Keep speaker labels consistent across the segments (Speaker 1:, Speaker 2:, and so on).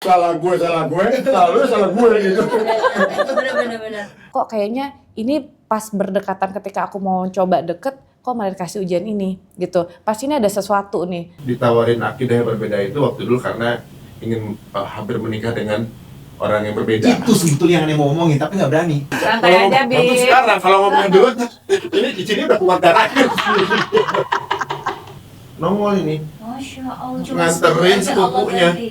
Speaker 1: salah gue, salah gue gitu.
Speaker 2: Bener.
Speaker 3: Kok kayaknya ini pas berdekatan ketika aku mau coba deket, kok malah dikasih ujian ini gitu. Pasti ini ada sesuatu nih.
Speaker 1: Ditawarin akidah yang berbeda itu waktu dulu karena ingin hampir menikah dengan orang yang berbeda.
Speaker 4: Itu sebetulnya yang Ane mau ngomongin, tapi nggak berani.
Speaker 3: Santai aja,
Speaker 1: Untuk
Speaker 3: Bib.
Speaker 1: sekarang kalau ngomongin dulu, ini di sini udah keluar darahnya. Nongol ini,
Speaker 2: Masya Allah.
Speaker 1: Nganterin sepupunya.
Speaker 2: berarti.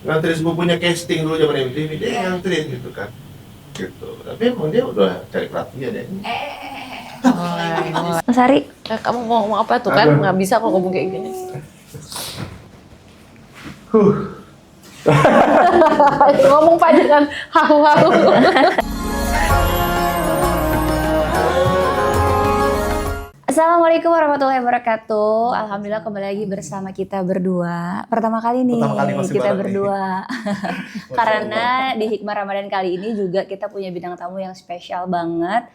Speaker 1: nganterin sepupunya casting dulu zaman MTV, dia yang nganterin gitu kan. Gitu. Tapi emang dia udah cari perhatian ya.
Speaker 3: Mas Ari, kamu mau ngomong apa tuh kan? Nggak bisa kok ngomong kayak gini. Ngomong Pak jangan hahu-hahu.
Speaker 2: Assalamualaikum warahmatullahi wabarakatuh. Alhamdulillah kembali lagi bersama kita berdua. Pertama kali nih
Speaker 4: Pertama kali masih
Speaker 2: kita
Speaker 4: bareng nih.
Speaker 2: berdua. Karena di Hikmah Ramadan kali ini juga kita punya bintang tamu yang spesial banget.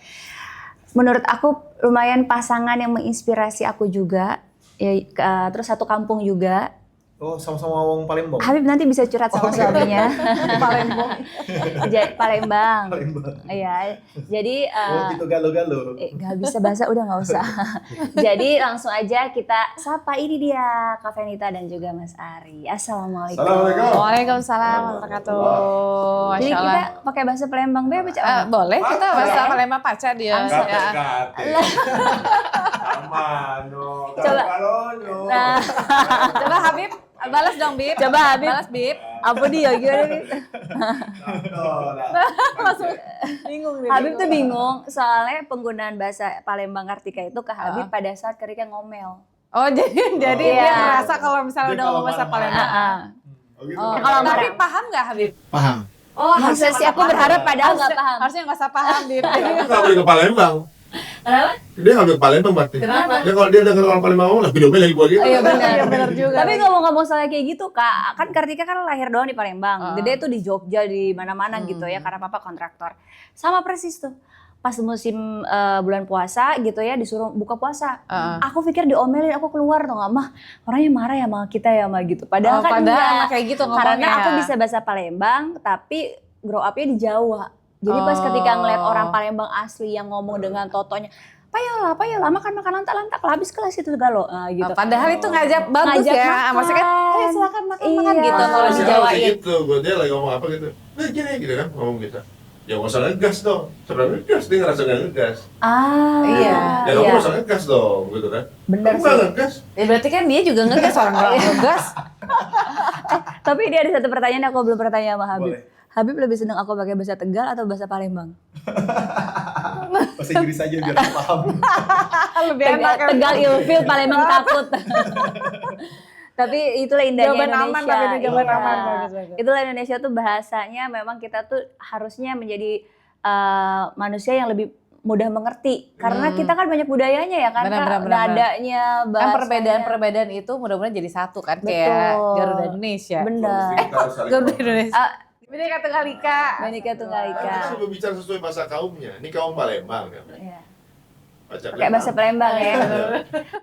Speaker 2: Menurut aku lumayan pasangan yang menginspirasi aku juga. Ya, terus satu kampung juga.
Speaker 4: Oh, sama-sama wong Palembang.
Speaker 2: Habib nanti bisa curhat sama suaminya.
Speaker 3: Palembang.
Speaker 2: Palembang.
Speaker 4: Palembang.
Speaker 2: Iya. Jadi
Speaker 4: Oh, gitu galo-galo.
Speaker 2: Gak bisa bahasa udah nggak usah. Jadi langsung aja kita sapa, ini dia Kak Fenita dan juga Mas Ari. Assalamualaikum.
Speaker 1: Assalamualaikum.
Speaker 3: Waalaikumsalam warahmatullahi
Speaker 2: Jadi
Speaker 3: wabarakatuh.
Speaker 2: kita pakai bahasa Palembang be apa Cak?
Speaker 3: Boleh kita bahasa
Speaker 2: Boleh.
Speaker 3: Palembang pacar dia.
Speaker 2: Langsung.
Speaker 3: Ya.
Speaker 1: Aman, no.
Speaker 2: Coba. Nah,
Speaker 3: Coba Habib, balas dong Bib.
Speaker 2: Coba, Habib.
Speaker 3: Balas Bib.
Speaker 2: apa dia gimana nih?
Speaker 3: Langsung bingung nih.
Speaker 2: Habib tuh bingung soalnya penggunaan bahasa Palembang Kartika itu ke Habib pada saat ketika ngomel.
Speaker 3: Oh jadi
Speaker 2: Iya.
Speaker 3: dia ngerasa kalau misalnya
Speaker 4: Dia
Speaker 3: udah
Speaker 4: kalau
Speaker 3: ngomong bahasa
Speaker 4: marah-marah.
Speaker 3: Palembang.
Speaker 1: Oh, gitu.
Speaker 3: Oh,
Speaker 2: Kalau
Speaker 3: tapi
Speaker 2: marah.
Speaker 3: paham nggak Habib?
Speaker 4: Paham.
Speaker 2: Oh, harusnya sih aku berharap padahal nggak paham.
Speaker 3: Harusnya nggak usah paham Bib.
Speaker 1: Dia nggak boleh ke Palembang.
Speaker 2: Kenapa?
Speaker 1: Dia nggak boleh ke Palembang berarti.
Speaker 2: Kenapa?
Speaker 1: Dia kalau dia dengar orang Palembang ngomong, lah videonya lagi buat gitu.
Speaker 2: Iya benar.
Speaker 3: Iya, benar juga.
Speaker 2: Tapi ngomong-ngomong soal kayak gitu Kak, kan Kartika kan lahir doang di Palembang. Gede tuh di Jogja di mana-mana gitu ya karena papa kontraktor. Sama persis tuh. Pas musim bulan puasa gitu ya disuruh buka puasa. Aku pikir diomelin, aku keluar tuh nggak mah orangnya marah ya sama kita ya mah gitu. Padahal kan
Speaker 3: padahal
Speaker 2: enggak.
Speaker 3: emang kayak gitu ngomongnya.
Speaker 2: Karena aku bisa bahasa Palembang tapi grow up-nya di Jawa. Jadi pas ketika ngeliat orang Palembang asli yang ngomong dengan totonya, payola, makan lantak, habis kelas itu galo. Nah, gitu.
Speaker 3: Padahal itu ngajak bagus
Speaker 2: Ngajak
Speaker 3: ya.
Speaker 2: makan.
Speaker 3: Maksudnya kan, ayo silakan makan
Speaker 2: Iya.
Speaker 3: gitu kalau di
Speaker 1: Siapa
Speaker 3: Jawa
Speaker 1: kayak
Speaker 3: ya.
Speaker 1: gitu, gue dia lagi ngomong apa gitu. Nah gini gitu kan, ngomong gitu. Ya nggak usah ngegas dong. Sebenarnya ngegas, dia ngerasa nggak ngegas.
Speaker 3: Iya.
Speaker 1: Ya kamu nggak usah ngegas dong, gitu kan.
Speaker 2: Bener
Speaker 1: Kamu nggak
Speaker 2: sih.
Speaker 1: ngegas.
Speaker 3: Ya berarti kan dia juga ngegas orang ngegas.
Speaker 2: Tapi dia ada satu pertanyaan yang aku belum bertanya sama Habib.
Speaker 4: Boleh.
Speaker 2: Habib lebih seneng aku pakai bahasa Tegal atau bahasa Palembang?
Speaker 4: Bahasa Inggris aja biar aku paham.
Speaker 3: Lebih enak kan.
Speaker 2: Tegal ilfil, Palembang takut. Tapi itulah indahnya
Speaker 3: Jawaban
Speaker 2: Indonesia.
Speaker 3: aman tapi ini jawaban
Speaker 2: Iya.
Speaker 3: aman. Bagus.
Speaker 2: Itulah Indonesia tuh bahasanya memang kita tuh harusnya menjadi manusia yang lebih mudah mengerti. Karena kita kan banyak budayanya ya kan,
Speaker 3: Benar,
Speaker 2: Kak?
Speaker 3: benar.
Speaker 2: Nadanya,
Speaker 3: Kan
Speaker 2: bahasanya.
Speaker 3: perbedaan-perbedaan itu mudah-mudahan jadi satu kan kayak
Speaker 2: Betul.
Speaker 3: Garuda Indonesia.
Speaker 2: Benar.
Speaker 1: Kita harus saling
Speaker 3: Garuda
Speaker 1: paham.
Speaker 3: Indonesia. Ini kata Kalika.
Speaker 2: Bhinneka Tunggal
Speaker 1: Kan
Speaker 2: Ika.
Speaker 1: kita sudah bicara sesuai bahasa kaumnya. Ini kaum Palembang kan.
Speaker 2: Iya.
Speaker 1: Baca
Speaker 2: Kayak bahasa Palembang ya.
Speaker 1: Iya.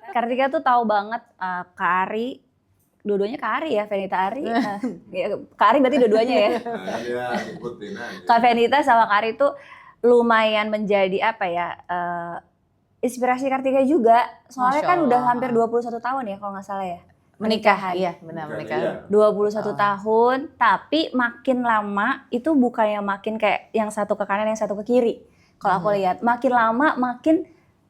Speaker 2: Kartika tuh tahu banget Kak Ari, dua-duanya Kak Ari ya, Fenita Ari. Ya, Kak Ari berarti dua-duanya ya.
Speaker 1: Nah, ya, sebutin aja.
Speaker 2: Kak Fenita sama Kak Ari tuh lumayan menjadi apa ya, inspirasi Kartika juga. Soalnya
Speaker 3: Masya
Speaker 2: kan udah
Speaker 3: Allah.
Speaker 2: hampir 21 tahun ya kalau nggak salah ya.
Speaker 3: Menikah, iya benar menikah.
Speaker 1: Iya.
Speaker 2: 21 tahun, tapi makin lama itu bukannya makin kayak yang satu ke kanan, yang satu ke kiri. Kalau aku lihat, makin lama makin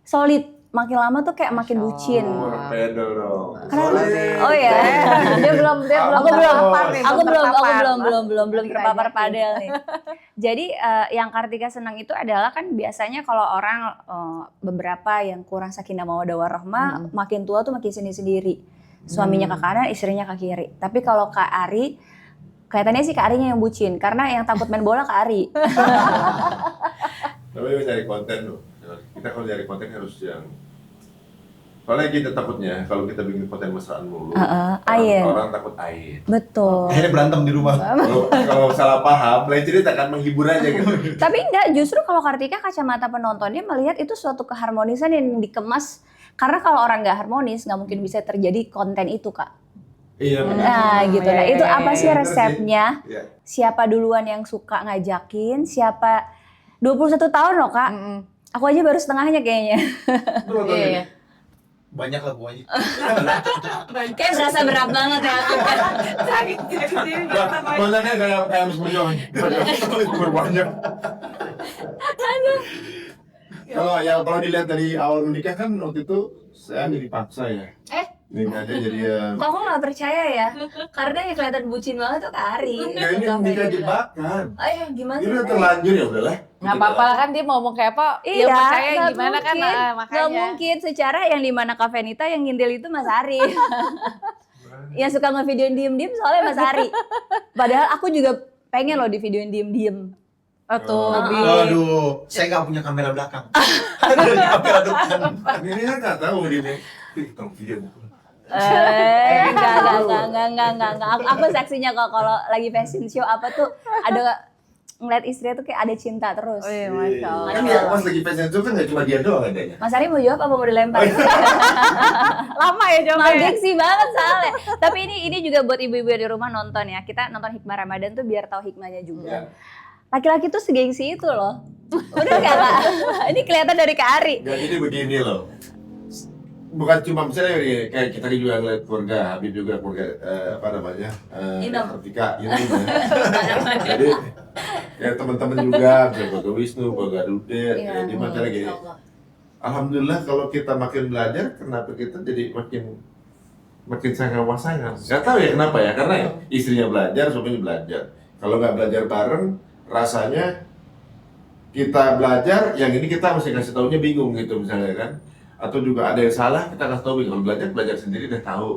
Speaker 2: solid. Makin lama tuh kayak makin bucin.
Speaker 1: Oh, orang pedal dong.
Speaker 2: Kenapa?
Speaker 1: Solid.
Speaker 2: Oh ya.
Speaker 3: Dia belum
Speaker 2: Aku belum,
Speaker 3: terpapar nih,
Speaker 2: aku belum
Speaker 3: terpapar.
Speaker 2: terpapar padel nih. Jadi yang Kartika senang itu adalah kan biasanya kalau orang beberapa yang kurang sakinah mawaddah warahmah makin tua tuh makin sendiri. Suaminya ke kanan, istrinya ke kiri. Tapi kalau Kak Ari, kelihatannya sih Kak Arinya yang bucin karena yang takut main bola Kak Ari.
Speaker 1: Tapi harus cari konten loh. Kita kalau cari konten harus yang soalnya kita takutnya kalau kita bikin konten mesraan mulu,
Speaker 2: air.
Speaker 1: orang takut air.
Speaker 2: Betul.
Speaker 4: Akhirnya berantem di rumah.
Speaker 1: Kalau salah paham, lain cerita kan menghibur aja gitu.
Speaker 2: Tapi enggak, justru kalau Kartika kacamata penontonnya melihat itu suatu keharmonisan yang dikemas. Karena kalau orang nggak harmonis, nggak mungkin bisa terjadi konten itu, Kak.
Speaker 1: Iya.
Speaker 2: Nah gitu. Nah itu apa sih
Speaker 1: Bener sih.
Speaker 2: resepnya?
Speaker 1: Iya.
Speaker 2: Siapa duluan yang suka ngajakin? Siapa 21 tahun loh Kak. Aku aja baru setengahnya kayaknya.
Speaker 1: Lu nonton
Speaker 3: Iya,
Speaker 1: ini?
Speaker 3: iya.
Speaker 4: Banyak lah pokoknya.
Speaker 2: Kayak berasa berat banget ya.
Speaker 1: Badannya kayak habis berjuang. Berbanyak. Kalau dilihat dari awal menikah kan waktu itu saya dipaksa ya. Nikahnya jadi
Speaker 2: Kok aku gak percaya ya? Karena yang kelihatan bucin banget tuh Kak Ari.
Speaker 1: ya ini nikah jebakan.
Speaker 2: Oh ya gimana
Speaker 1: Ini
Speaker 2: sih?
Speaker 1: udah terlanjur ya udahlah.
Speaker 3: Nggak apa-apa lah kan dia mau ngomong kayak apa,
Speaker 2: Iya,
Speaker 3: ya percaya
Speaker 2: nggak
Speaker 3: gimana kan,
Speaker 2: mungkin.
Speaker 3: makanya.
Speaker 2: Gak mungkin secara yang dimana Kak Venita yang ngintil itu Mas Ari. Yang suka ngevideoin diem-diem soalnya Mas Ari. Padahal aku juga pengen loh di videoin diem-diem.
Speaker 3: Oh, tuh, Bi.
Speaker 4: Aduh, saya nggak punya kamera belakang. Ada kamera depan.
Speaker 1: Ini kan nggak tahu dia. Tolong video.
Speaker 2: Enggak. Aku saksinya kok kalau lagi fashion show apa tuh ada ngeliat istrinya tuh kayak ada cinta terus.
Speaker 3: Oh iya, Masya Allah.
Speaker 1: Kan ya pas lagi fashion show kan nggak cuma dia doang adanya.
Speaker 2: Mas Ari mau jawab apa mau dilempar?
Speaker 3: Lama ya jawabnya.
Speaker 2: Gengsi banget soalnya. Tapi ini juga buat ibu-ibu di rumah nonton ya. Kita nonton Hikmah Ramadan tuh biar tahu hikmahnya juga. Laki-laki tuh segengsi itu loh. Udah nggak Kak? Ini kelihatan dari Kak Ari.
Speaker 1: Gak jadi begini loh. Bukan cuma misalnya ini, kayak kita juga ngeliat keluarga Habib juga keluarga apa namanya
Speaker 2: Inem.
Speaker 1: Kartika ini jadi ya teman-teman juga keluarga Wisnu keluarga Dude
Speaker 2: Iya.
Speaker 1: di mana lagi alhamdulillah kalau kita makin belajar kenapa kita jadi makin sangat nggak tahu ya kenapa ya karena istrinya belajar suaminya belajar kalau nggak belajar bareng rasanya kita belajar yang ini kita mesti kasih taunya bingung gitu misalnya kan atau juga ada yang salah kita kasih tahu kalau belajar sendiri udah tahu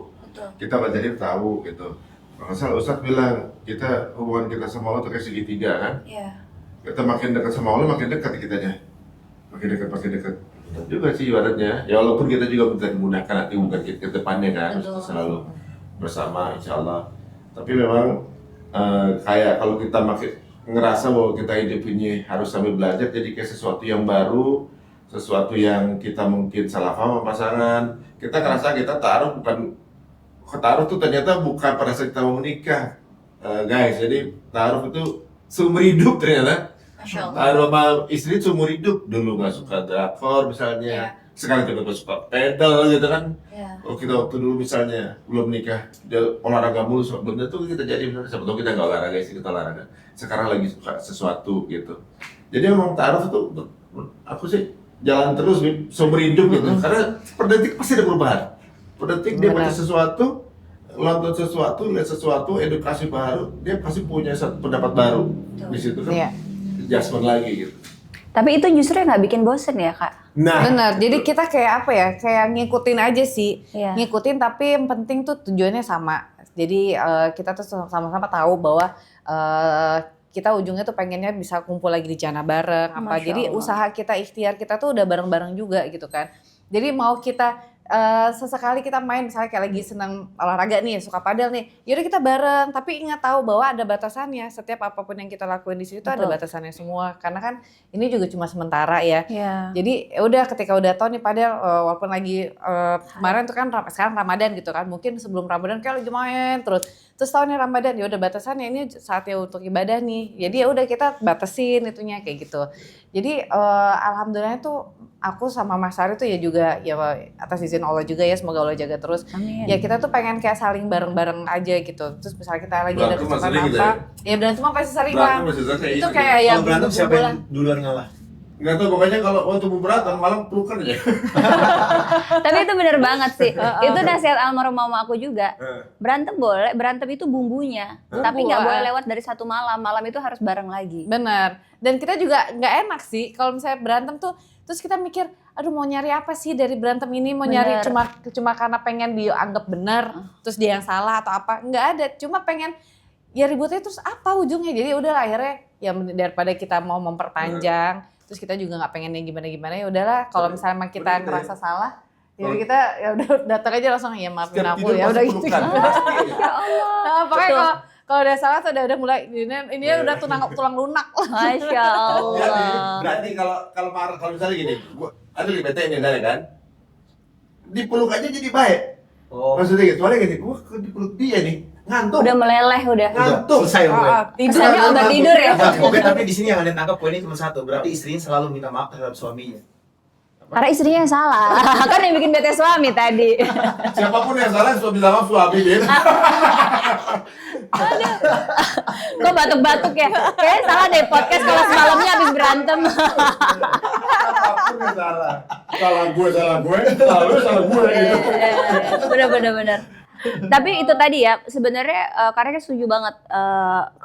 Speaker 1: kita belajarin tahu gitu makanya Ustadz bilang kita hubungan kita sama Allah tuh kayak segitiga kan kita makin dekat sama Allah makin dekat kitanya makin dekat benar juga sih ibaratnya ya walaupun kita juga minta dimudahkan nanti bukan ke depannya kan selalu bersama insya Allah tapi memang kayak kalau kita makin ngerasa bahwa kita hidup ini harus sambil belajar jadi kayak sesuatu yang baru sesuatu yang kita mungkin salah paham sama pasangan kita ngerasa kita taruh tuh ternyata bukan pada saat kita mau menikah guys jadi taruh itu seumur hidup ternyata taruh sama istri seumur hidup dulu nggak suka drakor misalnya sekarang tiba-tiba suka pedal gitu kan kalau kita waktu dulu misalnya belum nikah dia olahraga mulu belum tentu kita jadi misalnya siapa tahu kita nggak olahraga istri kita olahraga sekarang lagi suka sesuatu gitu jadi memang taruh itu aku sih jalan terus seumur hidup gitu karena per detik pasti ada perubahan per detik dia baca sesuatu nonton sesuatu lihat sesuatu edukasi baru dia pasti punya satu pendapat baru di situ kan adjustment lagi gitu
Speaker 2: Tapi itu justru yang nggak bikin bosen ya Kak?
Speaker 1: nah
Speaker 3: Benar, jadi kita kayak apa ya, kayak ngikutin aja sih.
Speaker 2: Iya.
Speaker 3: Ngikutin tapi yang penting tuh tujuannya sama. Jadi kita tuh sama-sama tahu bahwa kita ujungnya tuh pengennya bisa kumpul lagi di jana bareng apa.
Speaker 2: Masya
Speaker 3: Jadi
Speaker 2: Allah.
Speaker 3: usaha kita, ikhtiar kita tuh udah bareng-bareng juga gitu kan. Jadi mau kita sesekali kita main misalnya kayak lagi senang olahraga nih, suka padel nih, yaudah kita bareng, tapi ingat tahu bahwa ada batasannya. Setiap apapun yang kita lakuin di situ tuh ada
Speaker 2: Betul.
Speaker 3: batasannya semua. Karena kan ini juga cuma sementara ya.
Speaker 2: Iya.
Speaker 3: Jadi ya udah ketika udah tahu nih padel walaupun lagi kemarin tuh kan sekarang Ramadan gitu kan, mungkin sebelum Ramadan kayak lagi main terus tahu nih Ramadan ya udah batasannya ini saatnya untuk ibadah nih. Jadi ya udah kita batasin itunya kayak gitu. Jadi alhamdulillah tuh aku sama Mas Ari tuh ya juga ya atas izin Allah juga ya, semoga Allah jaga terus.
Speaker 2: Amin.
Speaker 3: Ya kita tuh pengen kayak saling bareng-bareng aja gitu. Terus misalnya kita lagi ada
Speaker 1: Berantem
Speaker 3: kesempatan
Speaker 1: sering gitu
Speaker 3: apa, ya berantem mah pasti sering
Speaker 1: berantem
Speaker 3: lah.
Speaker 1: masih selesai
Speaker 3: Itu kayak yang
Speaker 4: Kalau berantem siapa yang duluan ngalah?
Speaker 1: nggak tahu pokoknya kalau waktu mau berantem malam pelukan aja
Speaker 2: Tapi itu bener banget sih. Itu nasihat almarhum mama aku juga.
Speaker 1: Eh.
Speaker 2: Berantem boleh, berantem itu bumbunya. Tapi nggak
Speaker 3: Bumbu,
Speaker 2: boleh lewat dari satu malam. Malam itu harus bareng lagi.
Speaker 3: Benar. Dan kita juga nggak enak sih kalau misalnya berantem tuh terus kita mikir, aduh mau nyari apa sih dari berantem ini? Mau nyari
Speaker 2: Bener.
Speaker 3: cuma karena pengen dianggap benar, terus dia yang salah atau apa? Nggak ada. Cuma pengen ya ributnya terus apa ujungnya? Jadi udah akhirnya ya daripada kita mau memperpanjang, terus kita juga nggak pengen yang gimana-gimana ya udahlah. Kalau misalnya emang kita
Speaker 1: Bener.
Speaker 3: ngerasa salah, jadi
Speaker 1: Kalau-
Speaker 3: kita ya udah datang aja langsung ya maafin
Speaker 1: setiap
Speaker 3: aku
Speaker 1: tidur
Speaker 3: ya
Speaker 1: pasti
Speaker 3: udah gitu.
Speaker 1: pelukan pasti aja.
Speaker 2: Ya Allah.
Speaker 3: Nah, pokoknya kalau udah salah tuh udah mulai ini udah tulang lunak.
Speaker 2: Masya Allah.
Speaker 1: Jadi, berarti kalau marah kalau misalnya gini, gua ada bete ini dari kan, dipeluk aja jadi baik.
Speaker 4: Oh,
Speaker 1: Maksudnya gitu, soalnya gini, wah dipeluk dia nih, ngantuk.
Speaker 2: Udah meleleh udah.
Speaker 1: Ngantuk.
Speaker 4: selesai pokoknya.
Speaker 3: Tidur.
Speaker 2: Kesannya obat tidur ya.
Speaker 4: Oke, tapi di sini yang kalian tangkap poinnya cuma satu, berarti istrinya selalu minta maaf terhadap suaminya.
Speaker 2: Karena istrinya yang salah. Kan yang bikin bete suami tadi.
Speaker 1: Siapapun yang salah, suami sama suami dia.
Speaker 2: Kok batuk-batuk ya? Kayaknya salah deh podcast kalau semalamnya habis berantem.
Speaker 1: Siapapun yang salah. Salah gue, salah gue gitu.
Speaker 2: Bener. Tapi itu tadi ya, sebenarnya karena kan setuju banget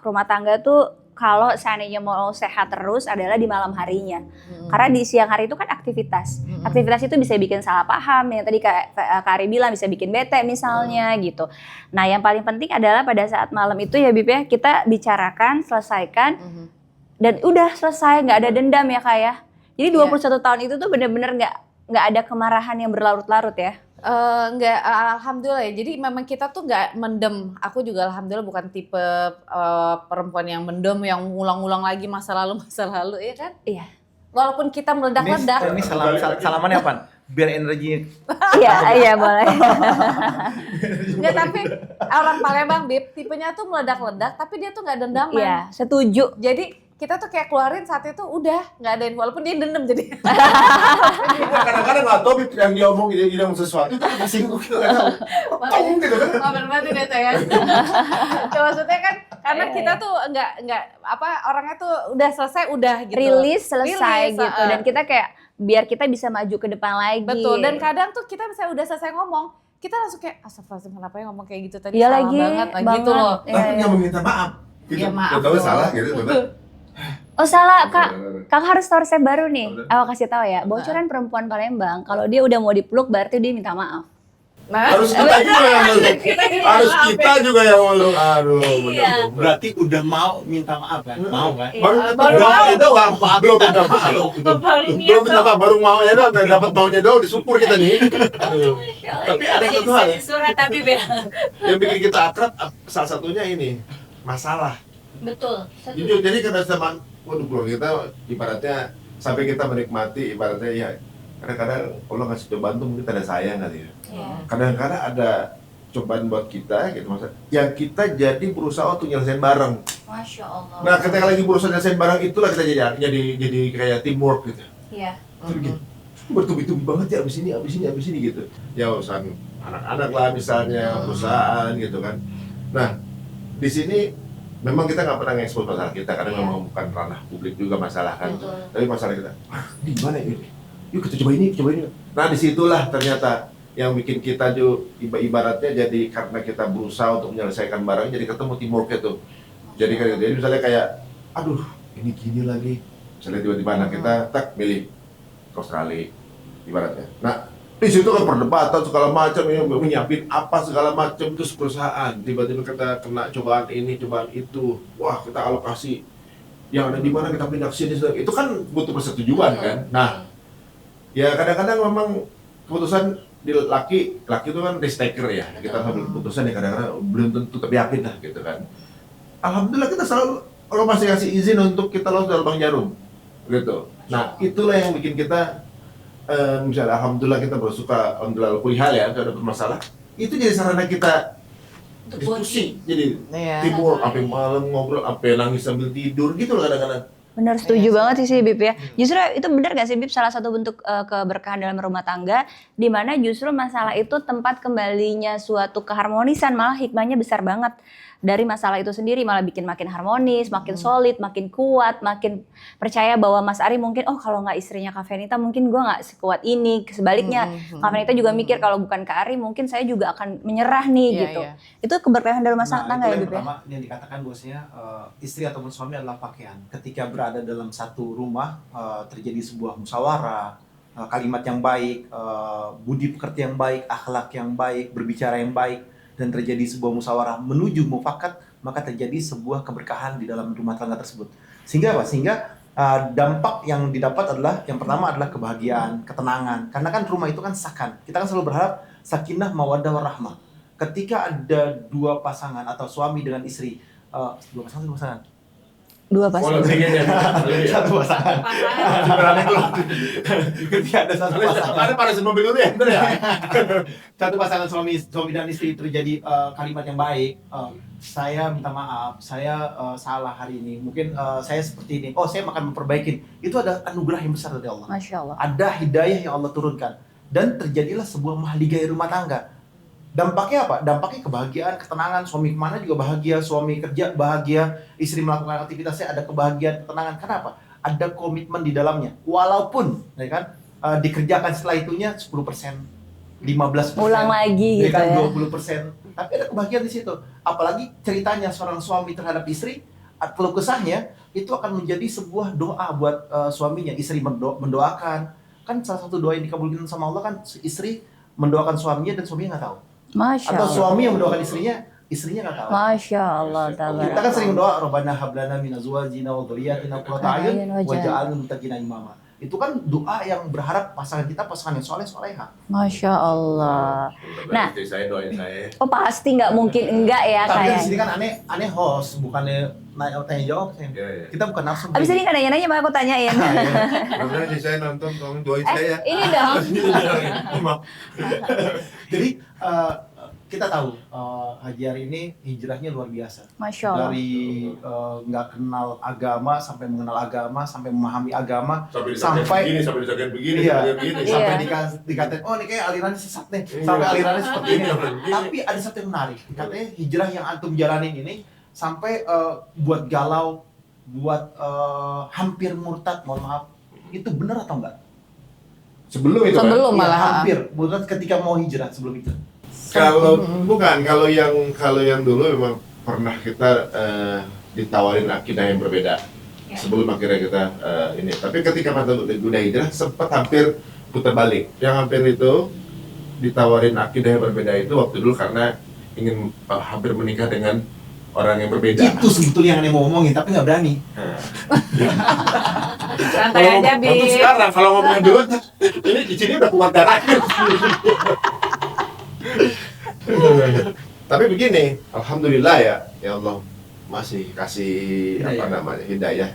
Speaker 2: rumah tangga tuh kalau seandainya mau sehat terus adalah di malam harinya. Karena di siang hari itu kan aktivitas. Aktivitas itu bisa bikin salah paham, yang tadi Kak Ari bilang bisa bikin bete misalnya gitu. Nah yang paling penting adalah pada saat malam itu ya Bib ya, kita bicarakan, selesaikan, dan udah selesai, nggak ada dendam ya Kak ya. Jadi 21 tahun itu tuh bener-bener nggak ada kemarahan yang berlarut-larut ya.
Speaker 3: Enggak, alhamdulillah ya. Jadi memang kita tuh nggak mendem. Aku juga alhamdulillah bukan tipe perempuan yang mendem, yang ngulang-ngulang lagi masa lalu ya kan?
Speaker 2: Iya.
Speaker 3: Walaupun kita meledak-ledak.
Speaker 4: Ini salamannya apa? Biar energinya.
Speaker 2: Iya boleh.
Speaker 3: Enggak, tapi orang Palembang Bib, tipenya tuh meledak-ledak, tapi dia tuh nggak dendaman.
Speaker 2: Iya, setuju.
Speaker 3: Jadi kita tuh kayak keluarin saat itu udah nggak adain, walaupun dia dendam jadi.
Speaker 1: Kadang-kadang nggak tahu Bib, yang dia omong sesuatu itu disinggung gitu kan. Tong gitu kan.
Speaker 3: Maafin banget ya saya. Maksudnya kan karena kita tuh nggak orangnya tuh udah selesai udah gitu.
Speaker 2: Rilis selesai
Speaker 3: Rilis,
Speaker 2: gitu, dan kita kayak biar kita bisa maju ke depan lagi.
Speaker 3: Betul, dan kadang tuh kita misalnya udah selesai ngomong, kita langsung kayak astagfirullahaladzim, kenapa ya ngomong kayak gitu tadi,
Speaker 2: Iya
Speaker 3: salah
Speaker 2: lagi,
Speaker 3: banget gitu loh.
Speaker 1: Tapi nggak meminta maaf. Gitu.
Speaker 3: Ya, maaf
Speaker 1: Tahu
Speaker 3: dong.
Speaker 1: salah gitu.
Speaker 2: Oh salah Kak, Kak harus tahu resep baru nih. Aku kasih tahu ya, bocoran perempuan Palembang kalau dia udah mau dipeluk berarti dia minta maaf.
Speaker 3: Nah,
Speaker 1: Harus kita juga yang meluk. Harus kita juga yang meluk. Aduh, bener.
Speaker 4: Berarti udah mau minta maaf kan? Mau kan?
Speaker 1: Baru mau itu belum minta maaf. Belum minta maaf, baru mau ya udah dapat maunya doang disupport kita nih. Aduh. Tapi ada satu hal
Speaker 2: Surat tapi beda.
Speaker 1: yang bikin kita akrab, salah satunya ini masalah.
Speaker 2: Betul.
Speaker 1: Jujur, jadi karena sama keluarga kita ibaratnya sampai kita menikmati ibaratnya ya kadang-kadang Allah ngasih cobaan tuh mungkin ada sayang kali ya. Kadang-kadang ada cobaan buat kita gitu maksudnya. Yang kita jadi berusaha untuk nyelesain bareng.
Speaker 2: Masya Allah.
Speaker 1: Nah, ketika lagi berusaha nyelesain bareng itulah kita jadi kayak teamwork gitu.
Speaker 2: Iya.
Speaker 1: Bertubi-tubi banget ya abis ini gitu. Ya urusan anak-anak lah misalnya, perusahaan gitu kan. Nah, di sini memang kita nggak pernah ngekspos masalah kita karena memang bukan ranah publik juga masalah kan. Tapi masalah kita, di mana ini? Yuk kita coba ini. Nah disitulah ternyata yang bikin kita juga ibaratnya jadi karena kita berusaha untuk menyelesaikan barang jadi ketemu teamwork itu. Jadi misalnya kayak, aduh ini gini lagi. Misalnya tiba-tiba anak kita tak milih ke Australia ibaratnya. Nah di situ kan perdebatan segala macam, menyiapin apa segala macam, terus perusahaan tiba-tiba kita kena cobaan ini cobaan itu, wah kita alokasi yang ada di mana kita pindah ke sini, itu kan butuh persetujuan kan. Nah ya kadang-kadang memang keputusan di laki itu kan risk taker ya, kita ambil keputusan yang kadang-kadang belum tentu tapi yakin lah gitu kan. Alhamdulillah kita selalu Allah masih kasih izin untuk kita lolos dari lubang jarum gitu. Nah itulah yang bikin kita misalnya alhamdulillah kita bersuka alhamdulillah kuliah ya, kalau ada bermasalah itu jadi sarana kita diskusi, jadi teamwork, sampai malam ngobrol, sampai nangis sambil tidur gitu loh kadang-kadang.
Speaker 2: Benar, setuju banget sih Bib ya. Justru itu benar gak sih Bib, salah satu bentuk keberkahan dalam rumah tangga, di mana justru masalah itu tempat kembalinya suatu keharmonisan, malah hikmahnya besar banget. Dari masalah itu sendiri malah bikin makin harmonis, makin solid, makin kuat, makin percaya bahwa Mas Ari mungkin, oh kalau nggak istrinya Kak Fenita mungkin gue nggak sekuat ini. Sebaliknya Kak Fenita juga mikir kalau bukan Kak Ari mungkin saya juga akan menyerah nih gitu. Itu keberkahan dalam rumah tangga ya Bib ya.
Speaker 4: Pertama yang dikatakan bosnya istri ataupun suami adalah pakaian. Ketika berada dalam satu rumah terjadi sebuah musyawarah, kalimat yang baik, budi pekerti yang baik, akhlak yang baik, berbicara yang baik, dan terjadi sebuah musyawarah menuju mufakat, maka terjadi sebuah keberkahan di dalam rumah tangga tersebut. Sehingga apa? Sehingga dampak yang didapat adalah yang pertama adalah kebahagiaan, ketenangan. Karena kan rumah itu kan sakan. Kita kan selalu berharap sakinah, mawaddah, warahmah. Ketika ada dua pasangan atau suami dengan istri, dua pasangan.
Speaker 2: 2
Speaker 1: Oh,
Speaker 2: pasangan.
Speaker 1: lebih kayaknya.
Speaker 4: Satu pasangan.
Speaker 1: Sebenarnya itu.
Speaker 4: Ketika ada satu pasangan.
Speaker 1: Ada pada mobil dulu ya, bener ya?
Speaker 4: Satu pasangan suami dan istri terjadi kalimat yang baik, saya minta maaf, saya salah hari ini, mungkin saya seperti ini, oh saya akan memperbaikin, itu ada anugerah yang besar dari Allah.
Speaker 2: Masya Allah.
Speaker 4: Ada hidayah yang Allah turunkan, dan terjadilah sebuah mahligai rumah tangga. Dampaknya apa? Dampaknya kebahagiaan, ketenangan, suami kemana juga bahagia, suami kerja bahagia, istri melakukan aktivitasnya ada kebahagiaan, ketenangan. Kenapa? Ada komitmen di dalamnya, walaupun ya kan dikerjakan setelah itunya 10%, 15%,
Speaker 2: Ulang lagi gitu
Speaker 4: kan,
Speaker 2: ya.
Speaker 4: 20%, tapi ada kebahagiaan di situ. Apalagi ceritanya seorang suami terhadap istri, keluh kesahnya itu akan menjadi sebuah doa buat suaminya. Istri mendoakan, kan salah satu doa yang dikabulkan sama Allah kan istri mendoakan suaminya dan suaminya nggak tahu.
Speaker 2: Masya
Speaker 4: Atau
Speaker 2: Allah.
Speaker 4: suami yang mendoakan istrinya nggak tahu.
Speaker 2: Masya Allah.
Speaker 4: Kita kan sering berdoa, Rabbana hablana min azwajina wa dhurriyyatina qurrata a'yun waj'alna lil muttaqina imama. Itu kan doa yang berharap pasangan yang soleh soleha.
Speaker 2: Masya Allah. Nah.
Speaker 1: Istri saya doain saya.
Speaker 2: Oh pasti nggak mungkin enggak ya
Speaker 4: Tapi kan di
Speaker 2: kayak.
Speaker 4: sini kan aneh host, bukannya tanya jawab.
Speaker 1: Iya.
Speaker 4: Kita bukan nafsu.
Speaker 2: Abis ini nggak nanya-nanya, mah aku tanyain.
Speaker 1: Mudah-mudahan istri saya nonton, tolong doain saya.
Speaker 2: Ini dong.
Speaker 4: Jadi kita tahu Haji hari ini hijrahnya luar biasa.
Speaker 2: Masya Allah.
Speaker 4: Dari nggak kenal agama sampai mengenal agama, sampai memahami agama,
Speaker 1: Sampai disangkain begini,
Speaker 4: iya,
Speaker 1: begini.
Speaker 2: Iya.
Speaker 4: sampai dikatain, oh ini kayak alirannya sesat nih,
Speaker 1: Iya.
Speaker 4: sampai alirannya seperti ini.
Speaker 1: Iya.
Speaker 4: Tapi ada satu yang menarik, katanya hijrah yang antum jalanin ini sampai buat galau, buat hampir murtad, mohon maaf, itu benar atau enggak?
Speaker 1: Sebelum itu kan?
Speaker 3: Sebelum
Speaker 4: Iya,
Speaker 3: malah.
Speaker 4: hampir murtad ketika mau hijrah sebelum itu.
Speaker 1: Kalau bukan, kalau yang dulu memang pernah kita ditawarin akidah yang berbeda sebelum akhirnya kita ini. Tapi ketika pada udah hijrah sempat hampir putar balik. Yang hampir itu ditawarin akidah yang berbeda itu waktu dulu karena ingin hampir menikah dengan orang yang berbeda.
Speaker 4: Itu sebetulnya yang aneh mau ngomongin tapi nggak berani.
Speaker 3: Santai aja,
Speaker 1: Untuk
Speaker 3: Bi.
Speaker 1: sekarang kalau ngomongin dulu ini di sini udah kuat darahnya. Tapi begini, alhamdulillah ya Allah masih kasih apa
Speaker 4: Hidayah.
Speaker 1: namanya hidayah.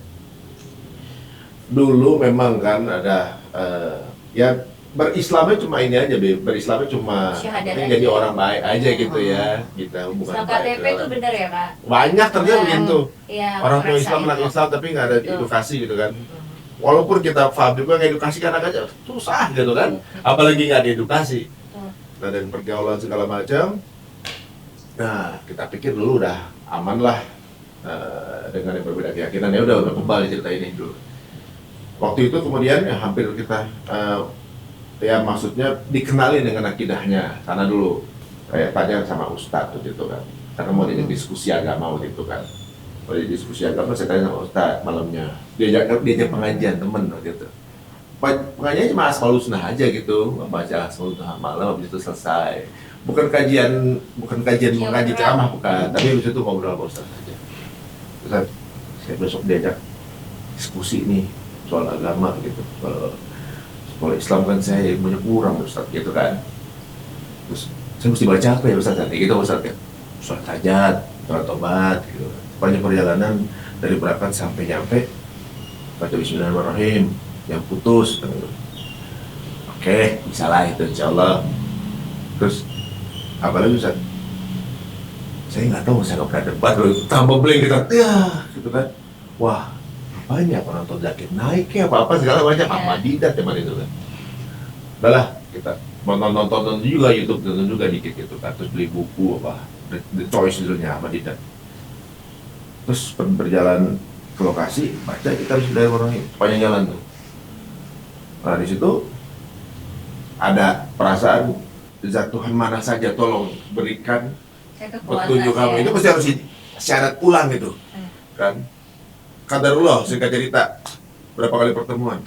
Speaker 1: Dulu memang kan ada ya berislamnya cuma ini aja, berislamnya cuma
Speaker 2: Syahadat
Speaker 1: penting
Speaker 2: aja.
Speaker 1: jadi orang baik aja gitu ya, kita hubungan
Speaker 2: Islam
Speaker 1: baik.
Speaker 2: KTP itu bener ya Pak?
Speaker 1: Banyak ternyata begitu.
Speaker 2: Iya.
Speaker 1: Orang tua Islam anak Islam tapi nggak ada edukasi gitu kan. Walaupun kita paham juga ngedukasi anak aja susah gitu kan, apalagi nggak diedukasi. Nah, dan pergaulan segala macam. Nah, kita pikir dulu udah aman lah dengan yang berbeda keyakinan, ya udah kebal cerita ini dulu. Waktu itu kemudian ya hampir kita ya maksudnya dikenalin dengan akidahnya karena dulu kayak tanya sama ustadz gitu kan, karena mau jadi diskusi agama gitu kan. Mau jadi diskusi agama saya tanya sama ustadz malamnya, diajak pengajian temen gitu. Pengajiannya cuma Asmaul Husna aja gitu, baca Asmaul Husna malam habis itu selesai. Bukan kajian mengaji ceramah bukan, tapi habis itu ngobrol sama Ustaz aja. Ustaz, saya besok diajak diskusi nih soal agama gitu, soal Islam kan saya ilmunya kurang Ustaz gitu kan. Terus saya mesti baca apa ya Ustaz nanti gitu Ustaz kan. Sholat hajat, sholat tobat gitu. Sepanjang perjalanan dari berangkat sampai nyampe baca Bismillahirrahmanirrahim, yang putus. Oke, bisa lah itu insyaallah. Terus apalagi Ustaz? Saya nggak tahu, saya nggak pernah debat, tambah blank kita, ya gitu kan. Wah, apanya penonton Zakir naik ya apa-apa segala macam, Ahmadidat zaman itu kan. Udah lah, kita nonton juga YouTube, nonton juga dikit gitu kan. Terus beli buku apa, The Choice judulnya Ahmadidat. Terus berjalan ke lokasi, baca kita harus dari orang ini, sepanjang jalan tuh. Nah di situ ada perasaan zat Tuhan mana saja tolong berikan petunjuk kamu, itu pasti harus syarat ulang gitu kan. Qadarullah singkat cerita, berapa kali pertemuan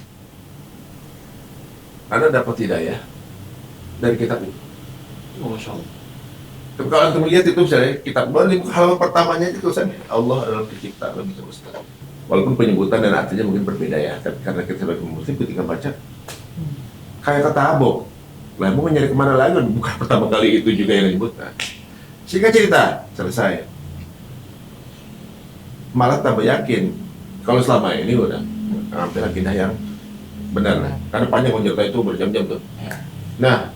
Speaker 1: Anda dapat hidayah dari kitab itu. Masya Allah. Tapi kalau antum lihat itu misalnya kitab halaman pertamanya itu tulisannya Allah adalah pencipta alam semesta. Walaupun penyebutan dan artinya mungkin berbeda ya, tapi karena kita sebagai muslim ketika baca kayak kata Abok, lah mau nyari kemana lagi? Bukan pertama kali itu juga yang disebutkan. Singkat cerita selesai. Malah tambah yakin Kalau selama ini udah hampir akidah yang benar. Karena panjang konjekta itu berjam-jam tuh. Nah,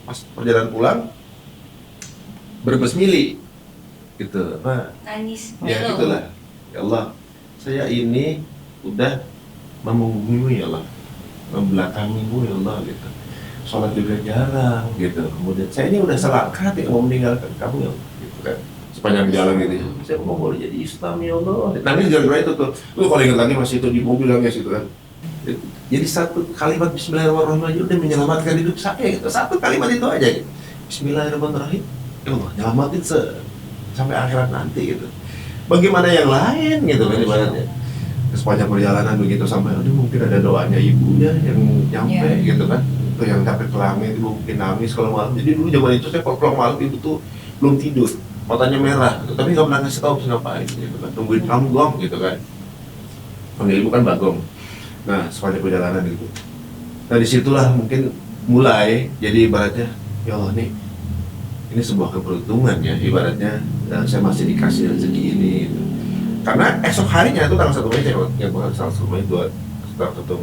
Speaker 1: pas perjalanan pulang berbesmili gitu apa?
Speaker 2: Nangis.
Speaker 1: Ya gitulah. Ya Allah, saya ini udah memunggungimu ya Allah, membelakangimu ya Allah gitu. Sholat juga jarang gitu. Kemudian saya ini udah salah hati mau meninggalkan kamu ya Allah gitu kan. Sepanjang jalan gitu. Saya mau boleh jadi Islam ya Allah. Nangis gara-gara itu tuh. Lu kalau ingat lagi masih itu di mobil nangis itu kan. Jadi satu kalimat Bismillahirrahmanirrahim udah menyelamatkan hidup saya gitu. Satu kalimat itu aja gitu. Bismillahirrahmanirrahim. Ya Allah, nyelamatin sampai akhirat nanti gitu. Bagaimana yang lain gitu kan ibaratnya. Sepanjang perjalanan begitu sampai aduh mungkin ada doanya ibunya yang nyampe gitu kan. Itu yang sampai ke langit ibu mungkin nangis kalau malam. Jadi dulu zaman itu saya kalau pulang malam ibu tuh belum tidur. Matanya merah gitu. Tapi nggak pernah ngasih tahu harus ngapain gitu kan. Tungguin kamu gong gitu kan. Panggil ibu kan Bagong. Nah, sepanjang perjalanan gitu. Nah, disitulah mungkin mulai jadi ibaratnya ya Allah nih ini sebuah keberuntungan ya ibaratnya saya masih dikasih rezeki ini gitu. Karena esok harinya itu tanggal 1 Mei saya ingat banget tanggal 1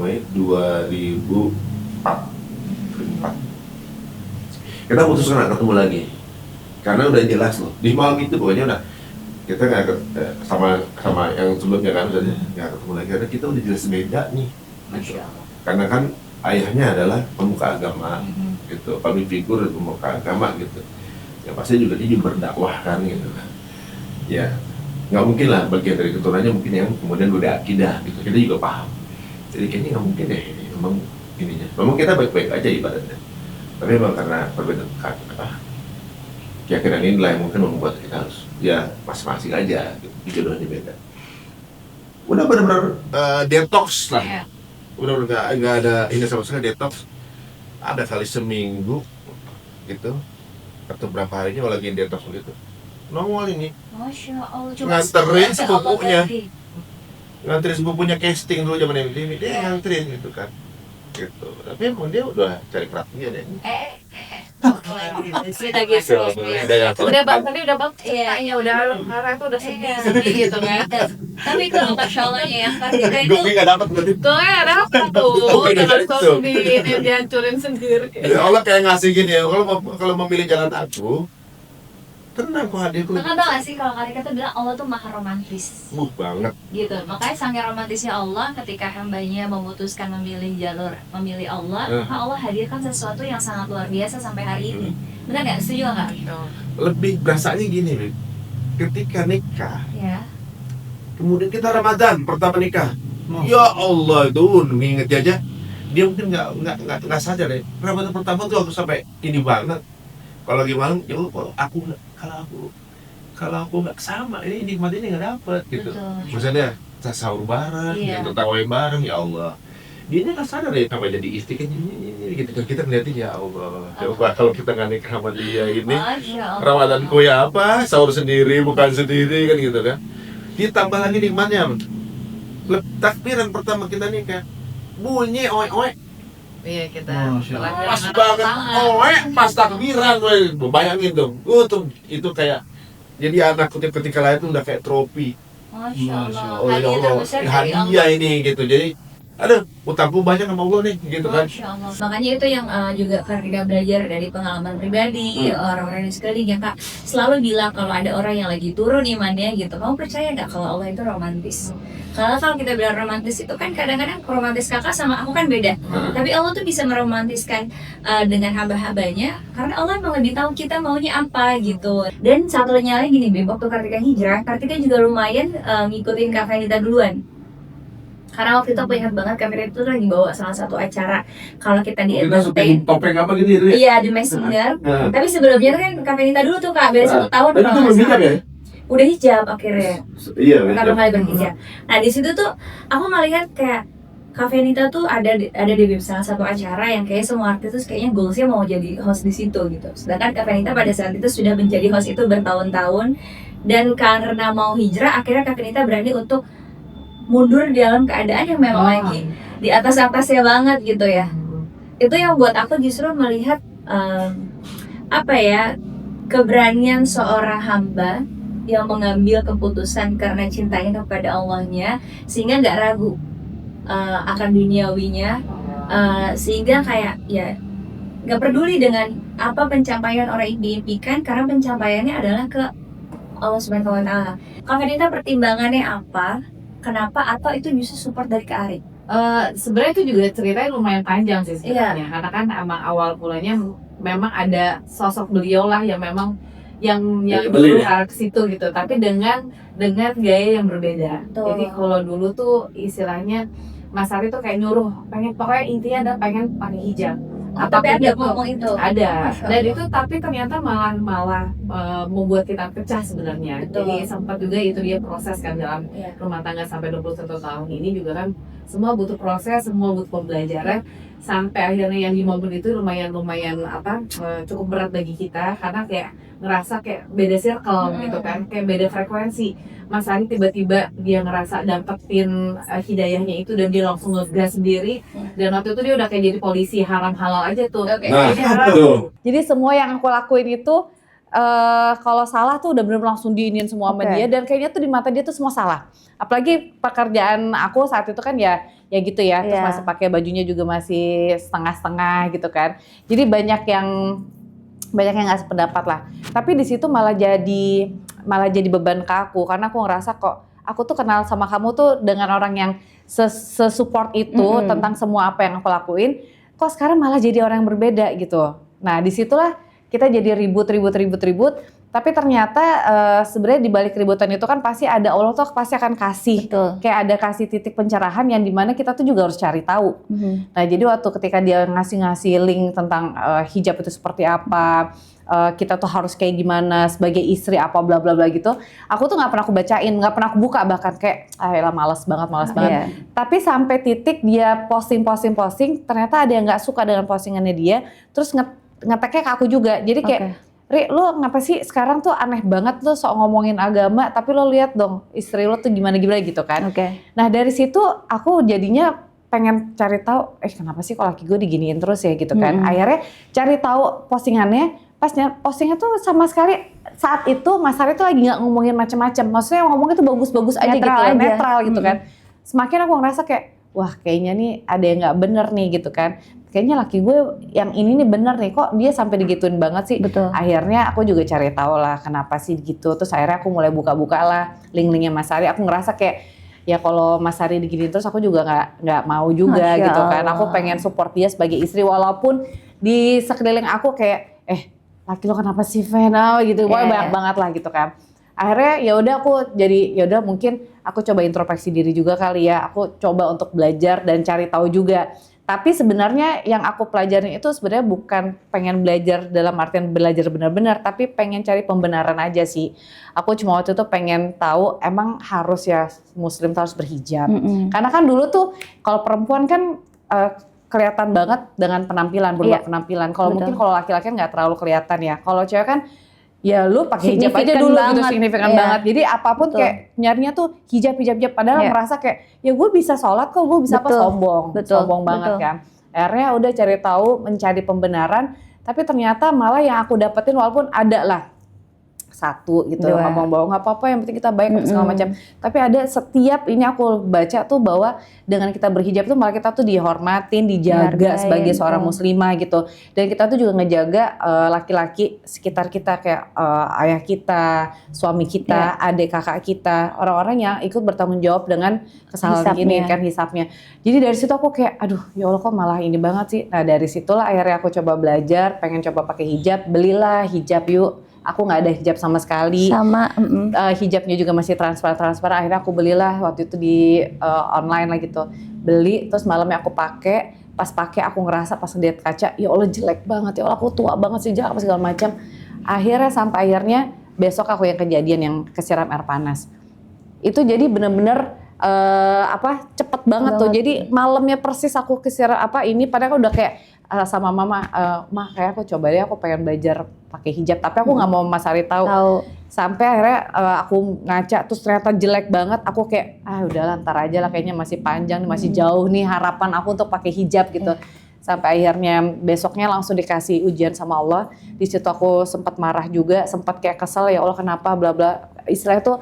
Speaker 1: Mei 2004 kita putuskan nggak ketemu lagi karena udah jelas loh di malam itu pokoknya udah kita nggak sama yang sebelumnya kan udah nggak ketemu lagi karena kita udah jelas beda nih gitu. Karena kan ayahnya adalah pemuka agama gitu, public figure pemuka agama gitu. Ya pasti juga dia berdakwah kan gitu kan. Ya nggak mungkin lah bagian dari keturunannya mungkin yang kemudian udah akidah gitu. Kita juga paham. Jadi kayaknya nggak mungkin deh ini memang ininya. Memang kita baik-baik aja ibaratnya. Tapi memang karena perbedaan keyakinan inilah yang mungkin membuat kita harus ya masing-masing aja gitu. Jodohnya beda. Udah benar-benar detox lah. Udah nggak ada ini sama sekali detox. Ada kali seminggu gitu. Atau berapa harinya kalau lagi detox begitu nongol ini
Speaker 2: Masya Allah,
Speaker 1: nganterin sepupunya casting dulu zaman MTV dia nganterin gitu kan gitu tapi emang dia udah cari perhatian deh
Speaker 3: Udah bang, tadi udah bang ceritanya udah karena itu udah sedih gitu kan.
Speaker 2: Tapi itu Masya Allahnya ya Kartika itu
Speaker 1: gue nggak dapat berarti
Speaker 3: Tuh kan ada apa tuh? Jangan sok dihancurin sendiri.
Speaker 1: ya Allah kayak ngasih gini ya kalau memilih jalan aku tenang kok adikku
Speaker 2: Kakak tau gak sih kalau Kartika tuh bilang Allah tuh maha romantis
Speaker 1: banget
Speaker 2: gitu. Makanya saking romantisnya Allah ketika hambanya memutuskan memilih Allah, maka Allah hadirkan sesuatu yang sangat luar biasa sampai hari ini. Benar gak? Setuju gak?
Speaker 1: lebih berasanya gini Bib. Ketika nikah
Speaker 2: Ya.
Speaker 1: kemudian kita Ramadan pertama nikah ya Allah itu nginget aja dia mungkin nggak sadar ya Ramadan pertama tuh aku sampai ini banget kalau lagi malam ya kalau aku nggak sama ini nikmat ini nggak dapet gitu.
Speaker 2: Betul.
Speaker 1: Maksudnya kita sahur bareng,
Speaker 2: Iya.
Speaker 1: kita tarawih bareng ya Allah. Dia nggak sadar ya sampai jadi istri kan ini gitu. Kita ngeliatin ya Allah. Coba kalau kita nggak nikah sama dia ini
Speaker 2: Masya Allah.
Speaker 1: Ramadanku ya apa? Sahur sendiri bukan sendiri kan gitu kan. Ditambah lagi nikmatnya. Takbiran pertama kita nikah bunyi oe
Speaker 3: Iya kita.
Speaker 4: Masya
Speaker 3: telah
Speaker 4: Allah.
Speaker 1: pas
Speaker 3: kehilangan
Speaker 1: banget
Speaker 3: pasangan.
Speaker 1: oe pas takbiran woy. Bayangin dong tuh itu kayak jadi anak ketika lahir itu udah kayak trofi
Speaker 2: Masya Allah.
Speaker 1: oh ya
Speaker 2: Hadiah
Speaker 1: Allah
Speaker 2: terbesar dari Allah.
Speaker 1: hadiah ini gitu jadi aduh utangku banyak sama Allah nih gitu kan.
Speaker 2: Masya Allah. Makanya itu yang juga Kartika belajar dari pengalaman pribadi orang-orang di sekeliling yang Kak selalu bilang kalau ada orang yang lagi turun imannya gitu, kamu percaya nggak kalau Allah itu romantis? Kalau kita bilang romantis itu kan kadang-kadang romantis kakak sama aku kan beda. Tapi Allah tuh bisa meromantiskan dengan hamba-hambanya karena Allah emang lebih tahu kita maunya apa gitu. Dan satunya lagi gini Beb, waktu Kartika hijrah, Kartika juga lumayan ngikutin Kak Fenita duluan. Karena waktu itu aku ingat banget Kak Fenita itu lagi bawa salah satu acara kalau kita di
Speaker 1: Kita syuting
Speaker 2: entertain.
Speaker 1: topeng apa gitu ya?
Speaker 2: Iya, The Messenger. Tapi sebelumnya tuh kan Kak Fenita dulu tuh Kak, beda 1 tahun
Speaker 1: Tapi
Speaker 2: kalau
Speaker 1: itu
Speaker 2: nggak
Speaker 1: belum
Speaker 2: salah.
Speaker 1: hijab ya?
Speaker 2: Udah hijab akhirnya.
Speaker 1: Iya
Speaker 2: Pertama kali berhijab. Nah di situ tuh aku ngelihat kayak Kak Fenita tuh ada di salah satu acara yang kayak semua artis tuh kayaknya goalsnya mau jadi host di situ gitu. Sedangkan Kak Fenita pada saat itu sudah menjadi host itu bertahun-tahun dan karena mau hijrah akhirnya Kak Fenita berani untuk mundur dalam keadaan yang memang lagi di atas-atasnya banget gitu ya. Itu yang buat aku justru melihat apa ya keberanian seorang hamba yang mengambil keputusan karena cintanya kepada Allahnya, sehingga nggak ragu akan duniawinya, sehingga kayak ya nggak peduli dengan apa pencapaian orang yang diimpikan, karena pencapaiannya adalah ke Allah Subhanahu Wa Taala. Kak Fadita, pertimbangannya apa? Kenapa? Atau itu justru support dari Kak Ari?
Speaker 3: Sebenarnya itu juga ceritanya lumayan panjang sih sebenarnya, karena kan emang awal mulanya memang ada sosok beliau lah yang memang yang dulu ke situ gitu, tapi dengan gaya yang berbeda.
Speaker 2: Betul.
Speaker 3: Jadi kalau dulu tuh istilahnya Mas Ari tuh kayak nyuruh pengen, pokoknya intinya ada pengen pakai hijab.
Speaker 2: Tapi ada ngomong itu.
Speaker 3: Ada. Dan itu tapi ternyata malah membuat kita pecah sebenarnya.
Speaker 2: Betul.
Speaker 3: Jadi sempat juga itu dia proses kan dalam rumah tangga sampai 21 tahun ini juga kan semua butuh proses, semua butuh pembelajaran, sampai akhirnya yang di momen itu lumayan cukup berat bagi kita karena kayak ngerasa kayak beda circle gitu kan, kayak beda frekuensi. Mas Ari tiba-tiba dia ngerasa dapetin hidayahnya itu dan dia langsung ngegas sendiri, dan waktu itu dia udah kayak jadi polisi haram halal aja tuh. Jadi semua yang aku lakuin itu kalau salah tuh udah bener-bener langsung diinin semua sama dia, dan kayaknya tuh di mata dia tuh semua salah. Apalagi pekerjaan aku saat itu kan ya gitu ya, terus masih pakai bajunya juga masih setengah-setengah gitu kan. Jadi banyak yang nggak sependapat lah. Tapi di situ malah jadi beban ke aku, karena aku ngerasa kok aku tuh kenal sama kamu tuh dengan orang yang se-support itu tentang semua apa yang aku lakuin, kok sekarang malah jadi orang yang berbeda gitu. Nah disitulah kita jadi ribut, tapi ternyata sebenarnya di balik ributan itu kan pasti ada Allah tuh pasti akan kasih.
Speaker 2: Betul.
Speaker 3: Kayak ada kasih titik pencerahan yang dimana kita tuh juga harus cari tahu. Nah jadi waktu ketika dia ngasih link tentang hijab itu seperti apa, kita tuh harus kayak gimana sebagai istri apa bla bla bla gitu, aku tuh nggak pernah aku bacain, nggak pernah aku buka, bahkan kayak males banget. Tapi sampai titik dia posting, ternyata ada yang nggak suka dengan postingannya dia, terus ngeteknya ke aku juga. Jadi kayak Ri, lo ngapa sih sekarang tuh aneh banget lo sok ngomongin agama, tapi lo lihat dong istri lo tuh gimana gitu kan. Nah dari situ aku jadinya pengen cari tahu, kenapa sih kok laki gue diginiin terus ya gitu kan. Akhirnya cari tahu postingannya, postingnya tuh sama sekali saat itu Mas Ari tuh lagi nggak ngomongin macam-macam, maksudnya ngomongnya tuh bagus-bagus aja gitu, netral gitu kan. Semakin aku ngerasa kayak, wah kayaknya nih ada yang nggak bener nih gitu kan. Kayaknya laki gue yang ini nih bener nih, kok dia sampai digituin banget sih.
Speaker 2: Betul.
Speaker 3: Akhirnya aku juga cari tahu lah kenapa sih gitu. Terus akhirnya aku mulai buka-buka lah link-linknya Mas Ari. Aku ngerasa kayak ya kalau Mas Ari diginiin terus aku juga nggak mau juga gitu kan. Aku pengen support dia sebagai istri, walaupun di sekeliling aku kayak laki lo kenapa sih Vena gitu. Wah banyak banget lah gitu kan. Akhirnya ya udah aku jadi ya udah mungkin aku coba introspeksi diri juga kali ya. Aku coba untuk belajar dan cari tahu juga. Tapi sebenarnya yang aku pelajarin itu sebenarnya bukan pengen belajar dalam artian belajar benar-benar, tapi pengen cari pembenaran aja sih. Aku cuma waktu itu pengen tahu emang harus ya muslim tuh harus berhijab. Karena kan dulu tuh kalau perempuan kan kelihatan banget dengan penampilan, berubah penampilan. Kalau mungkin kalau laki-laki nggak terlalu kelihatan ya. Kalau cewek kan ya lu pakai hijab aja dulu gitu, signifikan banget. Jadi apapun kayak nyarinya tuh hijab, padahal merasa kayak ya gue bisa sholat kok, gue bisa sombong banget kan. Akhirnya udah cari tahu, mencari pembenaran, tapi ternyata malah yang aku dapetin walaupun ada lah satu gitu ngomong bahwa nggak apa-apa yang penting kita baik segala macam, tapi ada setiap ini aku baca tuh bahwa dengan kita berhijab tuh malah kita tuh dihormatin, dijaga sebagai seorang muslimah gitu, dan kita tuh juga ngejaga laki-laki sekitar kita kayak ayah kita, suami kita, adik kakak kita, orang-orang yang ikut bertanggung jawab dengan kesalahan ini kan hisapnya. Jadi dari situ aku kayak aduh ya Allah kok malah ini banget sih. Nah dari situlah akhirnya aku coba belajar, pengen coba pakai hijab, belilah hijab yuk. Aku nggak ada hijab sama sekali. Hijabnya juga masih transparan. Akhirnya aku belilah waktu itu di online lah gitu. Beli, terus malamnya aku pakai. Pas pakai aku ngerasa pas ngeliat kaca, ya Allah jelek banget, ya Allah aku tua banget sih, apa segala macam. Sampai akhirnya besok aku yang kejadian yang kesiram air panas. Itu jadi bener-bener cepet banget tuh. Jadi malamnya persis aku kesiram padahal aku udah kayak sama mama, kayak aku coba deh, aku pengen belajar pakai hijab, tapi aku nggak mau Mas Ari tahu. Sampai akhirnya aku ngaca, terus ternyata jelek banget. Aku kayak udahlah ntar aja lah, kayaknya masih panjang, masih jauh nih harapan aku untuk pakai hijab gitu. Sampai akhirnya besoknya langsung dikasih ujian sama Allah. Di situ aku sempat marah juga, sempat kayak kesel, ya Allah kenapa bla bla. istilahnya tuh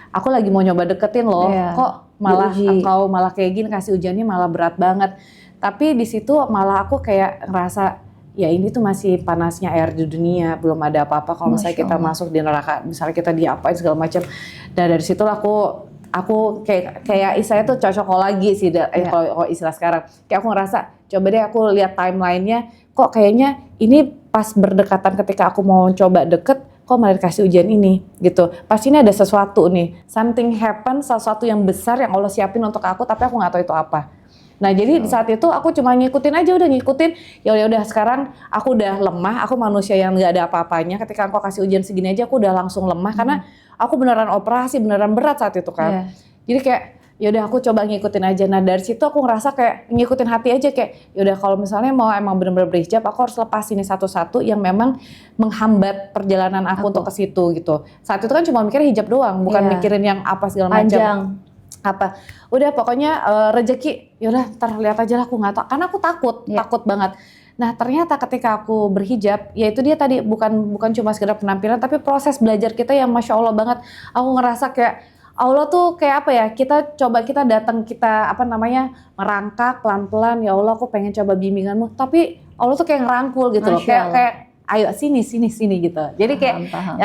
Speaker 3: aku lagi mau nyoba deketin loh,
Speaker 2: Iya.
Speaker 3: kok malah
Speaker 2: Diuji.
Speaker 3: engkau malah kayak gini kasih ujiannya malah berat banget. Tapi di situ malah aku kayak ngerasa ya ini tuh masih panasnya air di dunia, belum ada apa-apa kalau misalnya
Speaker 2: Masya
Speaker 3: kita
Speaker 2: Allah.
Speaker 3: masuk di neraka, misalnya kita diapain segala macam. Dan dari situ aku kayak istilahnya tuh cocok lagi sih
Speaker 2: Iya.
Speaker 3: kalau istilah sekarang. Kayak aku ngerasa coba deh aku lihat timelinenya, kok kayaknya ini pas berdekatan ketika aku mau coba deket, kok malah dikasih ujian ini gitu. Pasti ini ada sesuatu nih, something happen, sesuatu yang besar yang Allah siapin untuk aku, tapi aku nggak tahu itu apa. Nah jadi di saat itu aku cuma ngikutin aja, udah ngikutin. Ya udah sekarang aku udah lemah, aku manusia yang nggak ada apa-apanya. Ketika engkau kasih ujian segini aja aku udah langsung lemah karena aku beneran operasi, beneran berat saat itu kan.
Speaker 2: Iya.
Speaker 3: Jadi kayak ya udah aku coba ngikutin aja. Nah dari situ aku ngerasa kayak ngikutin hati aja, kayak ya udah kalau misalnya mau emang bener-bener berhijab, aku harus lepas ini satu-satu yang memang menghambat perjalanan aku untuk ke situ gitu. Saat itu kan cuma mikir hijab doang, bukan
Speaker 2: Iya.
Speaker 3: mikirin yang apa segala macam.
Speaker 2: Panjang.
Speaker 3: Apa udah pokoknya rezeki yaudah ntar lihat aja lah, aku nggak tahu karena aku takut banget. Nah ternyata ketika aku berhijab, ya itu dia tadi bukan cuma sekedar penampilan, tapi proses belajar kita yang masya Allah banget. Aku ngerasa kayak Allah tuh kayak apa ya, kita datang, kita apa namanya merangkak pelan-pelan, ya Allah aku pengen coba bimbinganmu, tapi Allah tuh kayak ngerangkul gitu loh,
Speaker 2: Masya Allah.
Speaker 3: kayak ayo sini gitu. Jadi kayak
Speaker 2: Paham.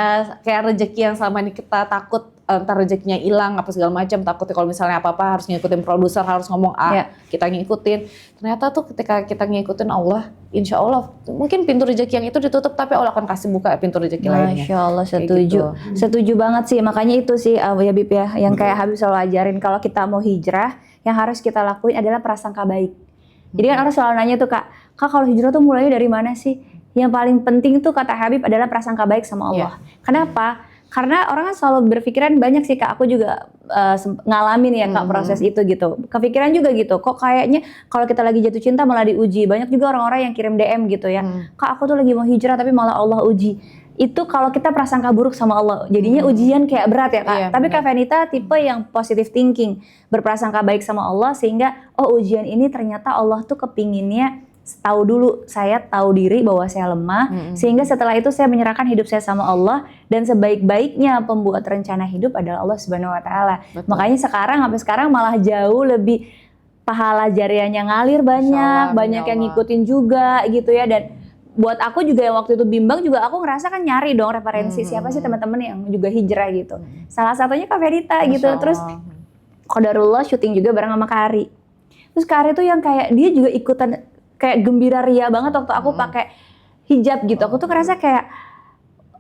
Speaker 3: kayak rezeki yang selama ini kita takut ntar rezekinya hilang apa segala macam, takutnya kalau misalnya apa-apa harus ngikutin produser, harus ngomong A,
Speaker 2: Iya.
Speaker 3: kita ngikutin. Ternyata tuh ketika kita ngikutin Allah, insya Allah mungkin pintu rezeki yang itu ditutup, tapi Allah akan kasih buka pintu rezeki lainnya.
Speaker 2: Masya Allah,
Speaker 3: Kayak
Speaker 2: setuju.
Speaker 3: gitu.
Speaker 2: Setuju banget sih, makanya itu sih ya Bib ya, yang kayak Habib selalu ajarin kalau kita mau hijrah, yang harus kita lakuin adalah prasangka baik. Jadi kan orang selalu nanya tuh Kak kalau hijrah tuh mulainya dari mana sih? Yang paling penting tuh kata Habib adalah prasangka baik sama Allah. Kenapa? Karena orang kan selalu berpikiran banyak sih Kak, aku juga ngalamin ya Kak proses itu gitu. Kepikiran juga gitu, kok kayaknya kalau kita lagi jatuh cinta malah diuji. Banyak juga orang-orang yang kirim DM gitu ya, Kak aku tuh lagi mau hijrah tapi malah Allah uji. Itu kalau kita prasangka buruk sama Allah, jadinya ujian kayak berat ya Kak.
Speaker 3: Iya,
Speaker 2: Tapi
Speaker 3: benar.
Speaker 2: Kak Venita tipe yang positive thinking, berprasangka baik sama Allah sehingga ujian ini ternyata Allah tuh kepinginnya tahu dulu, saya tahu diri bahwa saya lemah, sehingga setelah itu saya menyerahkan hidup saya sama Allah, dan sebaik-baiknya pembuat rencana hidup adalah Allah Subhanahu Wa Taala. Makanya sampai sekarang malah jauh lebih pahala jariahnya ngalir banyak,
Speaker 3: Masya Allah,
Speaker 2: banyak
Speaker 3: ya
Speaker 2: yang
Speaker 3: Allah.
Speaker 2: ngikutin juga gitu ya. Dan buat aku juga yang waktu itu bimbang juga, aku ngerasa kan nyari dong referensi siapa sih teman-teman yang juga hijrah gitu. Salah satunya Kak Verita gitu.
Speaker 3: Masya
Speaker 2: Terus
Speaker 3: Allah.
Speaker 2: qadarullah syuting juga bareng sama Kak Ari. Terus Kak Ari tuh yang kayak dia juga ikutan kayak gembira ria banget waktu aku pakai hijab gitu. Aku tuh ngerasa kayak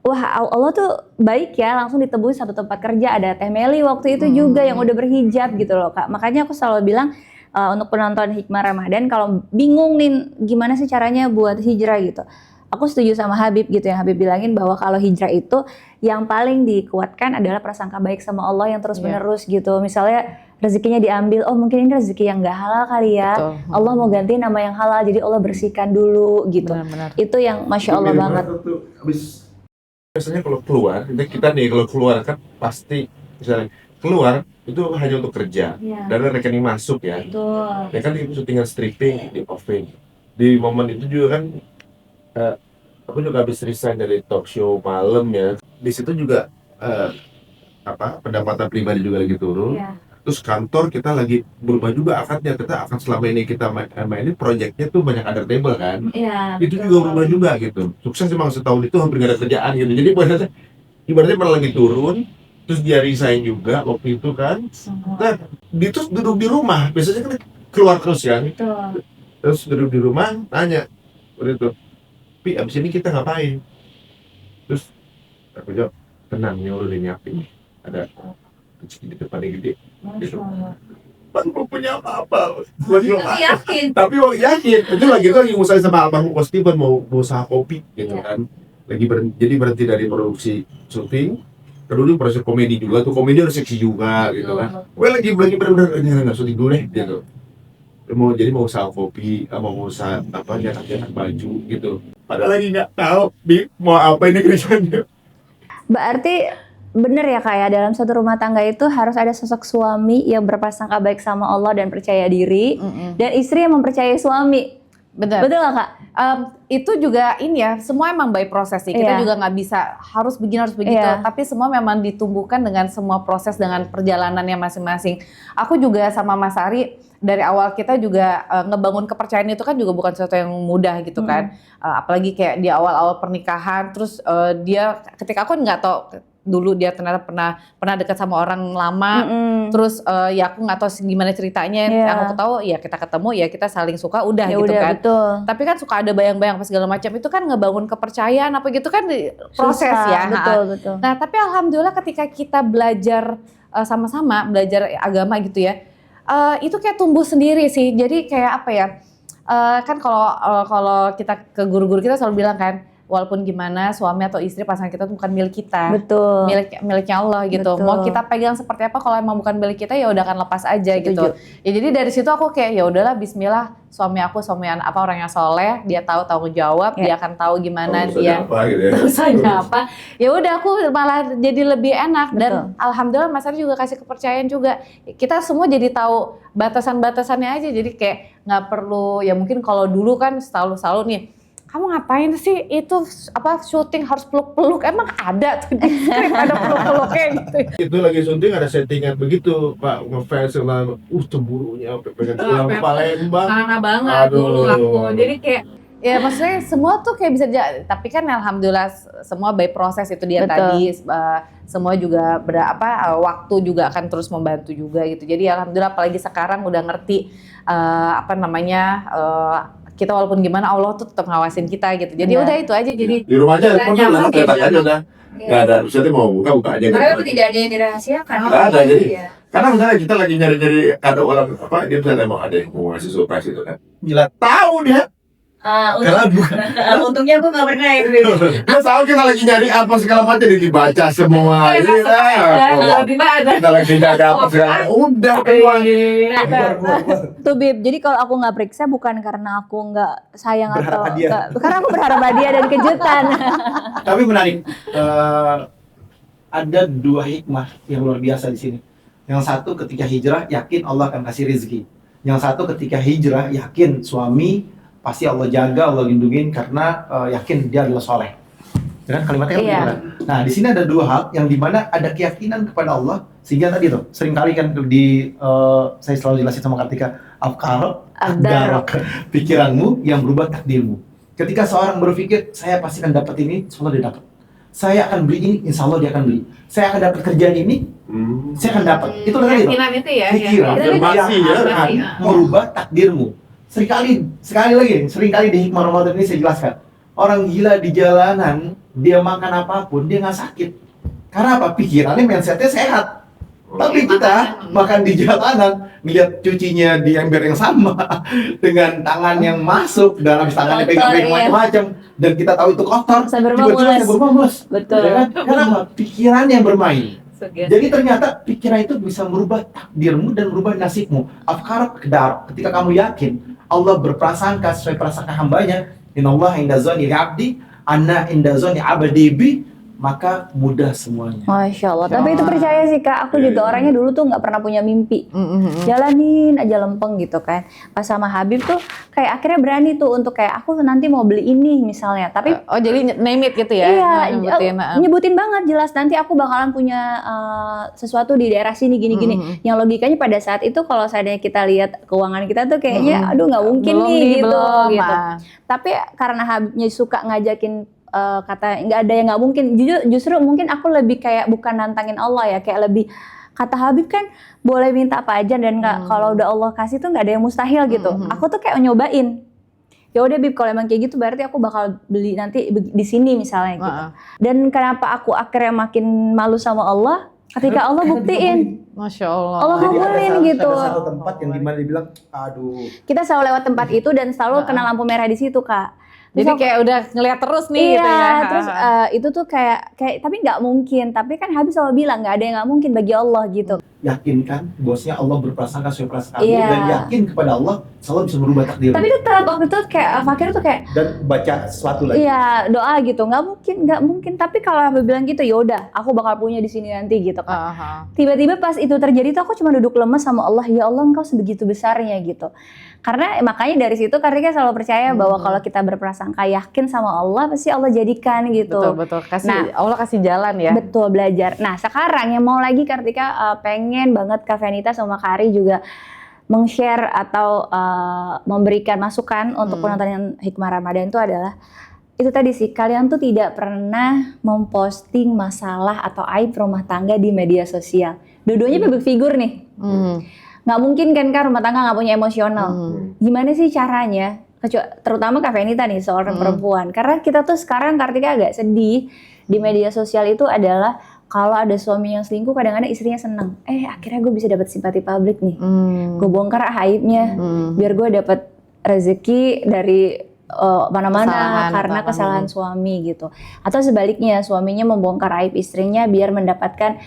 Speaker 2: wah Allah tuh baik ya, langsung ditemuin satu tempat kerja, ada Teh Meli waktu itu juga yang udah berhijab gitu loh Kak. Makanya aku selalu bilang untuk penonton Hikmah Ramadan kalau bingung nih gimana sih caranya buat hijrah gitu. Aku setuju sama Habib gitu, yang Habib bilangin bahwa kalau hijrah itu yang paling dikuatkan adalah prasangka baik sama Allah yang terus menerus gitu. Misalnya rezekinya diambil, oh mungkin ini rezeki yang gak halal kali ya.
Speaker 3: Betul.
Speaker 2: Allah mau ganti nama yang halal, jadi Allah bersihkan dulu gitu.
Speaker 3: Benar-benar.
Speaker 2: Itu yang Masya Allah
Speaker 1: Mirip
Speaker 2: banget.
Speaker 1: waktu habis biasanya kalau keluar, kita nih kalau keluar kan pasti misalnya keluar itu hanya untuk kerja,
Speaker 2: Iya.
Speaker 1: dan ada rekening masuk ya.
Speaker 2: Betul.
Speaker 1: Ya kan itu syutingan stripping di offing. Di momen itu juga kan aku juga habis resign dari talk show malam ya. Di situ juga pendapatan pribadi juga lagi turun.
Speaker 2: Iya.
Speaker 1: Terus kantor kita lagi berubah juga akadnya. Kita akan selama ini kita mainin proyeknya tuh banyak under table kan.
Speaker 2: Iya.
Speaker 1: Itu juga berubah juga gitu. Sukses emang setahun itu hampir gak ada kerjaan gitu. Jadi ibaratnya malah lagi turun. Terus dia resign juga waktu itu kan. Nah, dia tuh duduk di rumah. Biasanya kan keluar terus kan.
Speaker 2: Betul.
Speaker 1: Terus duduk di rumah nanya seperti itu, Pi abis ini kita ngapain? Terus aku jawab, tenang ya udah nyiapin, ada rezeki di depan yang gede gitu. Pan belum punya apa-apa,
Speaker 2: Yakin.
Speaker 1: tapi mau yakin itu lagi ngusahain sama abang Ko Steven mau usaha kopi gitu
Speaker 2: Iya.
Speaker 1: kan, lagi berhenti dari produksi syuting. Kedua proses komedi juga tuh, komedi harus seksi juga gitu kan. Gue lagi bener-bener nggak syuting dulu deh gitu. Mau usaha kopi, mau usaha apa nyetak baju gitu. Padahal lagi nggak tahu mau apa ini kerjanya.
Speaker 2: Berarti bener ya Kak ya, dalam satu rumah tangga itu harus ada sosok suami yang berprasangka baik sama Allah dan percaya diri, dan istri yang mempercayai suami.
Speaker 3: Benar.
Speaker 2: Betul nggak Kak?
Speaker 3: Itu juga ini ya, semua emang by proses sih. Kita
Speaker 2: Iya.
Speaker 3: juga nggak bisa harus begini harus begitu.
Speaker 2: Iya.
Speaker 3: Tapi semua memang ditumbuhkan dengan semua proses dengan perjalanannya masing-masing. Aku juga sama Mas Ari dari awal kita juga ngebangun kepercayaan itu kan juga bukan sesuatu yang mudah gitu kan. Apalagi kayak di awal-awal pernikahan, terus dia ketika aku nggak tahu dulu dia ternyata pernah dekat sama orang lama. Terus ya aku nggak tahu gimana ceritanya.
Speaker 2: Iya.
Speaker 3: Yang aku tahu ya kita ketemu ya kita saling suka udah
Speaker 2: Ya
Speaker 3: gitu
Speaker 2: udah,
Speaker 3: kan.
Speaker 2: betul.
Speaker 3: Tapi kan suka ada bayang-bayang apa segala macam itu kan ngebangun kepercayaan apa gitu kan proses
Speaker 2: Susah,
Speaker 3: ya.
Speaker 2: betul, betul.
Speaker 3: Nah tapi alhamdulillah ketika kita belajar sama-sama belajar agama gitu ya, itu kayak tumbuh sendiri sih. Jadi kayak apa ya? Kan kalau kita ke guru-guru kita selalu bilang kan, walaupun gimana suami atau istri pasangan kita itu bukan milik kita.
Speaker 2: Betul.
Speaker 3: Miliknya Allah gitu.
Speaker 2: Betul.
Speaker 3: Mau kita pegang seperti apa kalau emang bukan milik kita ya udah akan lepas aja
Speaker 2: Setuju.
Speaker 3: gitu. Ya jadi dari situ aku kayak ya udahlah bismillah suami orang yang soleh, dia tahu tanggung jawab, dia akan tahu gimana dia
Speaker 1: apa gitu ya.
Speaker 3: usahanya apa. Ya udah aku malah jadi lebih enak dan
Speaker 2: Betul.
Speaker 3: alhamdulillah Mas Ari juga kasih kepercayaan juga. Kita semua jadi tahu batasan-batasannya aja. Jadi kayak nggak perlu ya mungkin kalau dulu kan selalu nih kamu ngapain sih itu apa syuting harus peluk-peluk emang ada tuh di skrip ada peluk-peluknya gitu.
Speaker 1: Itu lagi syuting ada settingan begitu Pak, ngefans sama cemburunya pengen pulang ke Palembang.
Speaker 3: Karena banget
Speaker 1: Aduh.
Speaker 3: dulu aku. Jadi kayak ya maksudnya semua tuh kayak bisa tapi kan alhamdulillah semua by proses itu dia
Speaker 2: Betul.
Speaker 3: tadi semua juga waktu juga akan terus membantu juga gitu. Jadi alhamdulillah apalagi sekarang udah ngerti kita walaupun gimana Allah tuh tetap ngawasin kita gitu. Jadi
Speaker 2: Benar.
Speaker 3: udah itu aja jadi
Speaker 1: Di rumah aja
Speaker 3: Udah
Speaker 1: handphone
Speaker 3: nyaman
Speaker 1: lah,
Speaker 3: gitu.
Speaker 1: cetak aja udah. Nggak ada, maksudnya mau buka aja.
Speaker 2: Karena
Speaker 1: gitu.
Speaker 2: tidak ada yang dirahasiakan.
Speaker 1: Nggak ada, jadi
Speaker 2: Iya.
Speaker 1: karena misalnya kita lagi nyari-nyari kado orang apa, dia misalnya mau ada yang mau ngasih surprise itu kan. Bila tahu dia, karena bukan.
Speaker 2: Untungnya aku nggak pernah ya.
Speaker 1: Dia tahu kita lagi nyari apa segala macam, jadi dibaca semua. Ini lah. Kita lagi nyari apa segala, udah keluar.
Speaker 2: Tuh Bib, jadi kalau aku nggak periksa bukan karena aku nggak sayang
Speaker 4: Berharap
Speaker 2: atau
Speaker 4: hadiah.
Speaker 2: karena aku berharap hadiah dan kejutan.
Speaker 4: Tapi menarik. Ada dua hikmah yang luar biasa di sini. Yang satu ketika hijrah yakin Allah akan kasih rezeki. Yang satu ketika hijrah yakin suami pasti Allah jaga, Allah lindungin karena yakin dia adalah soleh. Dengan kalimatnya kan
Speaker 2: Iya.
Speaker 4: begitu kan? Nah di sini ada dua hal yang dimana ada keyakinan kepada Allah sehingga tadi tuh seringkali kan saya selalu jelasin sama Kartika afkarok pikiranmu yang berubah takdirmu. Ketika seorang berpikir saya pasti akan dapat ini, insya Allah dia dapat. Saya akan beli ini, insya Allah dia akan beli. Saya akan dapat kerjaan ini, saya akan dapat. Itu tadi tuh.
Speaker 3: keyakinan itu ya.
Speaker 4: Pikiran
Speaker 1: Afirmasi
Speaker 4: yang
Speaker 1: ya.
Speaker 4: akan merubah takdirmu. Sekali lagi, seringkali di hikmah Ramadan ini saya jelaskan. Orang gila di jalanan, dia makan apapun, dia nggak sakit. Karena apa? Pikirannya, mindsetnya sehat. Tapi kita makan di jalanan, ngeliat cucinya di ember yang sama, dengan tangan yang masuk, dan habis tangannya
Speaker 2: Kotor,
Speaker 4: pegang-pegang
Speaker 2: iya.
Speaker 4: macam-macam, dan kita tahu itu kotor,
Speaker 2: Sambil
Speaker 4: tiba-tiba
Speaker 2: bermules.
Speaker 4: saya bermules.
Speaker 2: Betul.
Speaker 4: Ya kan? Kenapa? Pikiran yang bermain. Jadi ternyata pikiran itu bisa merubah takdirmu dan merubah nasibmu. Afkar kedar. Ketika kamu yakin Allah berprasangka sesuai prasangka hambanya, innallaha inda dzanni abdi, anna inda dzanni abdi bi, maka mudah semuanya.
Speaker 2: Masya Allah. Tapi itu percaya sih Kak, aku juga orangnya dulu tuh nggak pernah punya mimpi. Jalanin aja lempeng gitu kan. Pas sama Habib tuh kayak akhirnya berani tuh untuk kayak aku nanti mau beli ini misalnya. Tapi
Speaker 3: Oh jadi name it gitu ya?
Speaker 2: iya,
Speaker 3: Nyebutin,
Speaker 2: nyebutin banget jelas nanti aku bakalan punya sesuatu di daerah sini gini-gini. Yang logikanya pada saat itu kalau seandainya kita lihat keuangan kita tuh kayaknya aduh nggak mungkin
Speaker 3: Belum
Speaker 2: nih gitu.
Speaker 3: belum,
Speaker 2: gitu.
Speaker 3: ah.
Speaker 2: Tapi karena Habibnya suka ngajakin kata nggak ada yang nggak mungkin, justru mungkin aku lebih kayak bukan nantangin Allah ya, kayak lebih kata Habib kan boleh minta apa aja dan nggak kalau udah Allah kasih tuh nggak ada yang mustahil gitu. Aku tuh kayak nyobain. Ya udah Bib, kalau emang kayak gitu berarti aku bakal beli nanti di sini misalnya gitu. Dan kenapa aku akhirnya makin malu sama Allah? Ketika Allah buktiin,
Speaker 3: Masya Allah.
Speaker 2: Allah
Speaker 4: Jadi
Speaker 2: kabulin gitu.
Speaker 4: ada satu tempat yang dimana dibilang, aduh.
Speaker 2: Kita selalu lewat tempat itu dan selalu kena lampu merah di situ Kak. Terus
Speaker 3: Jadi
Speaker 2: aku-
Speaker 3: kayak udah ngeliat terus nih
Speaker 2: iya,
Speaker 3: gitu ya.
Speaker 2: terus itu tuh kayak tapi nggak mungkin. Tapi kan Habib selalu bilang nggak ada yang nggak mungkin bagi Allah gitu.
Speaker 4: yakinkan bosnya Allah berprasangka sesuai prasangka
Speaker 2: Iya.
Speaker 4: dan yakin kepada Allah selalu bisa merubah takdir.
Speaker 2: Tapi tetap waktu itu kayak Fakir tuh kayak
Speaker 4: Dan baca sesuatu lagi.
Speaker 2: iya doa gitu, nggak mungkin. Tapi kalau aku bilang gitu, yaudah, aku bakal punya di sini nanti gitu kan. Tiba-tiba pas itu terjadi tuh aku cuma duduk lemes sama Allah, ya Allah engkau sebegitu besarnya gitu. Karena makanya dari situ Kartika selalu percaya bahwa kalau kita berprasangka yakin sama Allah pasti Allah jadikan gitu.
Speaker 3: Betul.
Speaker 2: Nah,
Speaker 3: Allah kasih jalan ya.
Speaker 2: Betul, belajar. Nah sekarang yang mau lagi Kartika pengen banget Kak Fenita sama Kak Ari juga meng-share atau memberikan masukan untuk penonton yang Hikmah Ramadan itu adalah itu tadi sih, kalian tuh tidak pernah memposting masalah atau aib rumah tangga di media sosial. Dua-duanya public figure nih. Nggak mungkin kan rumah tangga nggak punya emosional. Gimana sih caranya? Terutama Kak Fenita nih, seorang perempuan. Karena kita tuh sekarang Kartika agak sedih di media sosial itu adalah kalau ada suami yang selingkuh kadang-kadang istrinya seneng. Akhirnya gue bisa dapat simpati publik nih. Gue bongkar aibnya biar gue dapat rezeki dari mana-mana karena kesalahan suami gitu. Atau sebaliknya suaminya membongkar aib istrinya biar mendapatkan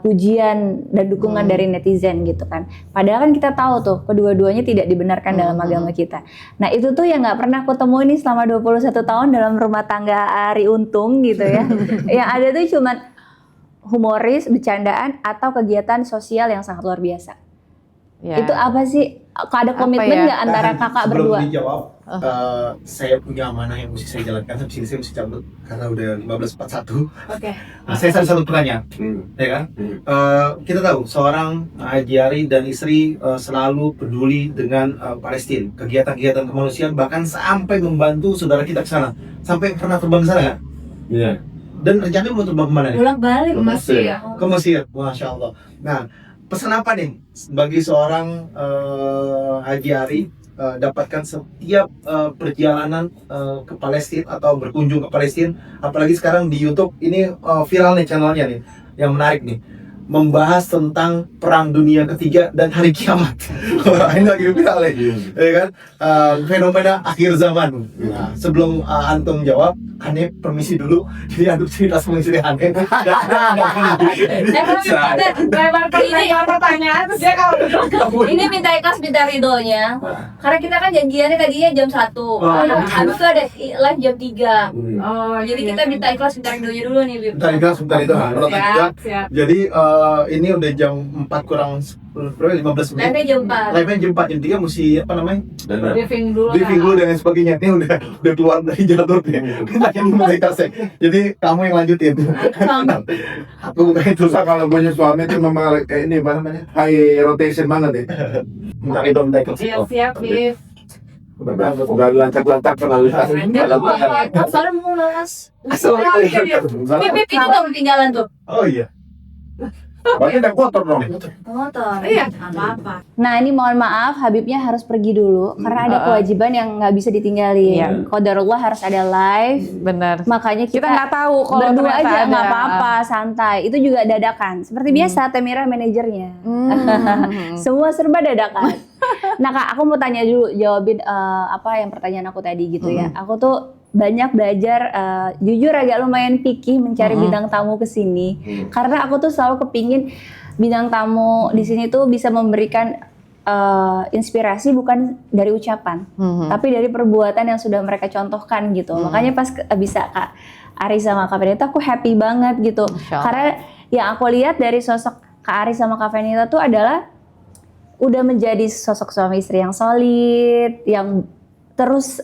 Speaker 2: pujian dan dukungan dari netizen gitu kan. Padahal kan kita tahu tuh kedua-duanya tidak dibenarkan dalam agama kita. Nah itu tuh yang nggak pernah aku temuin nih selama 21 tahun dalam rumah tangga Ari Untung gitu ya. Yang ada tuh cuman humoris, bercandaan atau kegiatan sosial yang sangat luar biasa.
Speaker 3: Ya.
Speaker 2: Itu apa sih? Ada komitmen nggak antara kakak berdua?
Speaker 4: Sebelum dijawab, saya punya amanah yang mesti saya jalankan. Habis ini saya mesti cabut karena udah 15.41.
Speaker 2: Oke.
Speaker 4: Nah, saya ada satu pertanyaan, ya kan? Kita tahu seorang Haji Ari dan istri selalu peduli dengan Palestina, kegiatan-kegiatan kemanusiaan, bahkan sampai membantu saudara kita ke sana. Sampai pernah terbang ke sana nggak?
Speaker 1: Iya.
Speaker 4: Dan rencananya mau terbang kemana nih?
Speaker 2: Bolak balik
Speaker 1: Ke Mesir.
Speaker 4: Ke Mesir, Masya Allah. Nah, pesan apa nih bagi seorang Haji Ari dapatkan setiap perjalanan ke Palestina atau berkunjung ke Palestina, apalagi sekarang di YouTube ini viral nih channelnya nih, yang menarik nih, membahas tentang Perang Dunia Ketiga dan hari kiamat. Ini lagi viral ya kan? Fenomena akhir zaman. Nah, sebelum antum jawab, Ane permisi dulu, jadi antum cerita sama istri Ane.
Speaker 3: Ini pertanyaan dia kalau
Speaker 2: Ini minta ikhlas, minta ridhonya. Karena kita kan janjiannya tadinya jam 1. Habis itu ada live jam 3. Jadi kita minta ikhlas, minta ridhonya dulu nih, Bib.
Speaker 4: Sebentar itu.
Speaker 3: siap.
Speaker 4: Jadi ini udah jam 4 kurang 15 menit.
Speaker 2: Live-nya jam 4.
Speaker 4: Live-nya jam 4, jam 3 mesti apa namanya?
Speaker 1: Dan
Speaker 3: Briefing dulu.
Speaker 4: Briefing dulu dan lain sebagainya. Ini udah keluar dari jalur nih. Kita yang mulai kasih. Jadi kamu yang lanjutin. Aku bukan itu.
Speaker 1: susah kalau punya suami itu memang ini apa namanya high rotation banget ya.
Speaker 4: Minta itu minta itu.
Speaker 3: Siap, Bif.
Speaker 1: Udah lancar-lancar terlalu.
Speaker 2: Soalnya mau malas.
Speaker 3: Bip,
Speaker 2: Itu tuh ketinggalan tuh.
Speaker 4: Oh iya.
Speaker 1: Banyak yang kotor dong.
Speaker 2: Motor.
Speaker 3: Iya, apa-apa.
Speaker 2: Nah ini mohon maaf, Habibnya harus pergi dulu karena ada kewajiban yang nggak bisa ditinggalin.
Speaker 3: Iya.
Speaker 2: Qadarullah harus ada live.
Speaker 3: Benar.
Speaker 2: Makanya
Speaker 3: Kita nggak tahu kalau
Speaker 2: berdua
Speaker 3: ternyata
Speaker 2: aja
Speaker 3: ada.
Speaker 2: nggak apa-apa, santai. Itu juga dadakan. Seperti biasa, Temira manajernya. Semua serba dadakan. Nah Kak, aku mau tanya dulu, jawabin apa yang pertanyaan aku tadi gitu ya. Aku tuh banyak belajar, jujur agak lumayan picky mencari bintang tamu ke sini. Karena aku tuh selalu kepingin bintang tamu di sini tuh bisa memberikan inspirasi bukan dari ucapan, tapi dari perbuatan yang sudah mereka contohkan gitu. Makanya pas bisa Kak Ari sama Kak Fenita, aku happy banget gitu. Karena yang aku lihat dari sosok Kak Ari sama Kak Fenita tuh adalah udah menjadi sosok suami istri yang solid, yang terus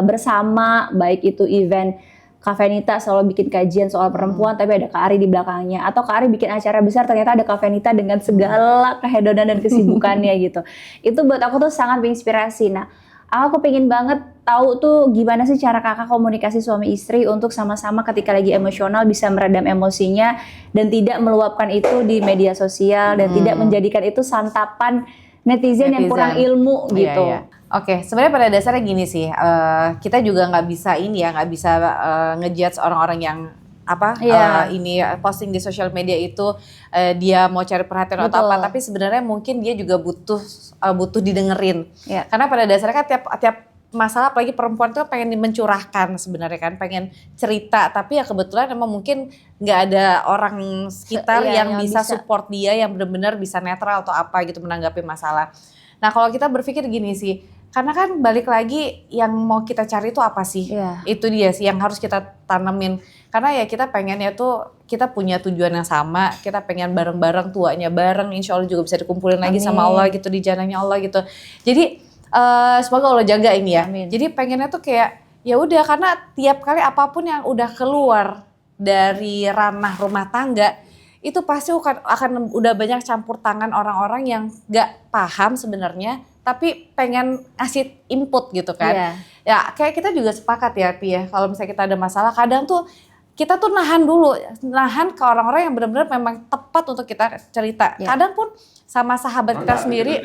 Speaker 2: bersama, baik itu event Kak Fenita selalu bikin kajian soal perempuan tapi ada Kak Ari di belakangnya, atau Kak Ari bikin acara besar ternyata ada Kak Fenita dengan segala kehedonan dan kesibukannya gitu. Itu buat aku tuh sangat menginspirasi. Nah, aku pengen banget tahu tuh gimana sih cara kakak komunikasi suami istri untuk sama-sama ketika lagi emosional bisa meredam emosinya dan tidak meluapkan itu di media sosial dan tidak menjadikan itu santapan netizen yang kurang ilmu gitu.
Speaker 3: Iya. Oke, sebenarnya pada dasarnya gini sih, kita juga nggak bisa ngejudge orang-orang yang ini posting di sosial media itu dia mau cari perhatian atau apa, tapi sebenarnya mungkin dia juga butuh didengerin.
Speaker 2: Iya.
Speaker 3: Karena pada dasarnya kan tiap masalah apalagi perempuan tuh pengen mencurahkan sebenarnya kan, pengen cerita, tapi ya kebetulan emang mungkin nggak ada orang sekitar
Speaker 2: Iya,
Speaker 3: yang
Speaker 2: yang
Speaker 3: bisa
Speaker 2: bisa.
Speaker 3: support dia, yang benar-benar bisa netral atau apa gitu menanggapi masalah. Nah kalau kita berpikir gini sih, karena kan balik lagi yang mau kita cari itu apa sih?
Speaker 2: Iya.
Speaker 3: Itu dia sih yang harus kita tanemin. Karena ya kita pengennya tuh kita punya tujuan yang sama, kita pengen bareng-bareng, tuanya bareng, insya Allah juga bisa dikumpulin lagi sama
Speaker 2: Amin.
Speaker 3: Allah gitu, di jananya Allah gitu. Jadi semoga Allah jaga ini ya.
Speaker 2: Amin.
Speaker 3: Jadi pengennya tuh kayak ya udah, karena tiap kali apapun yang udah keluar dari ranah rumah tangga itu pasti akan udah banyak campur tangan orang-orang yang gak paham sebenarnya, tapi pengen ngasih input gitu kan.
Speaker 2: Iya.
Speaker 3: Ya kayak kita juga sepakat ya Pi ya, kalau misalnya kita ada masalah kadang tuh kita tuh nahan dulu, nahan ke orang-orang yang benar-benar memang tepat untuk kita cerita.
Speaker 2: Ya.
Speaker 3: Kadang pun sama sahabat kita sendiri,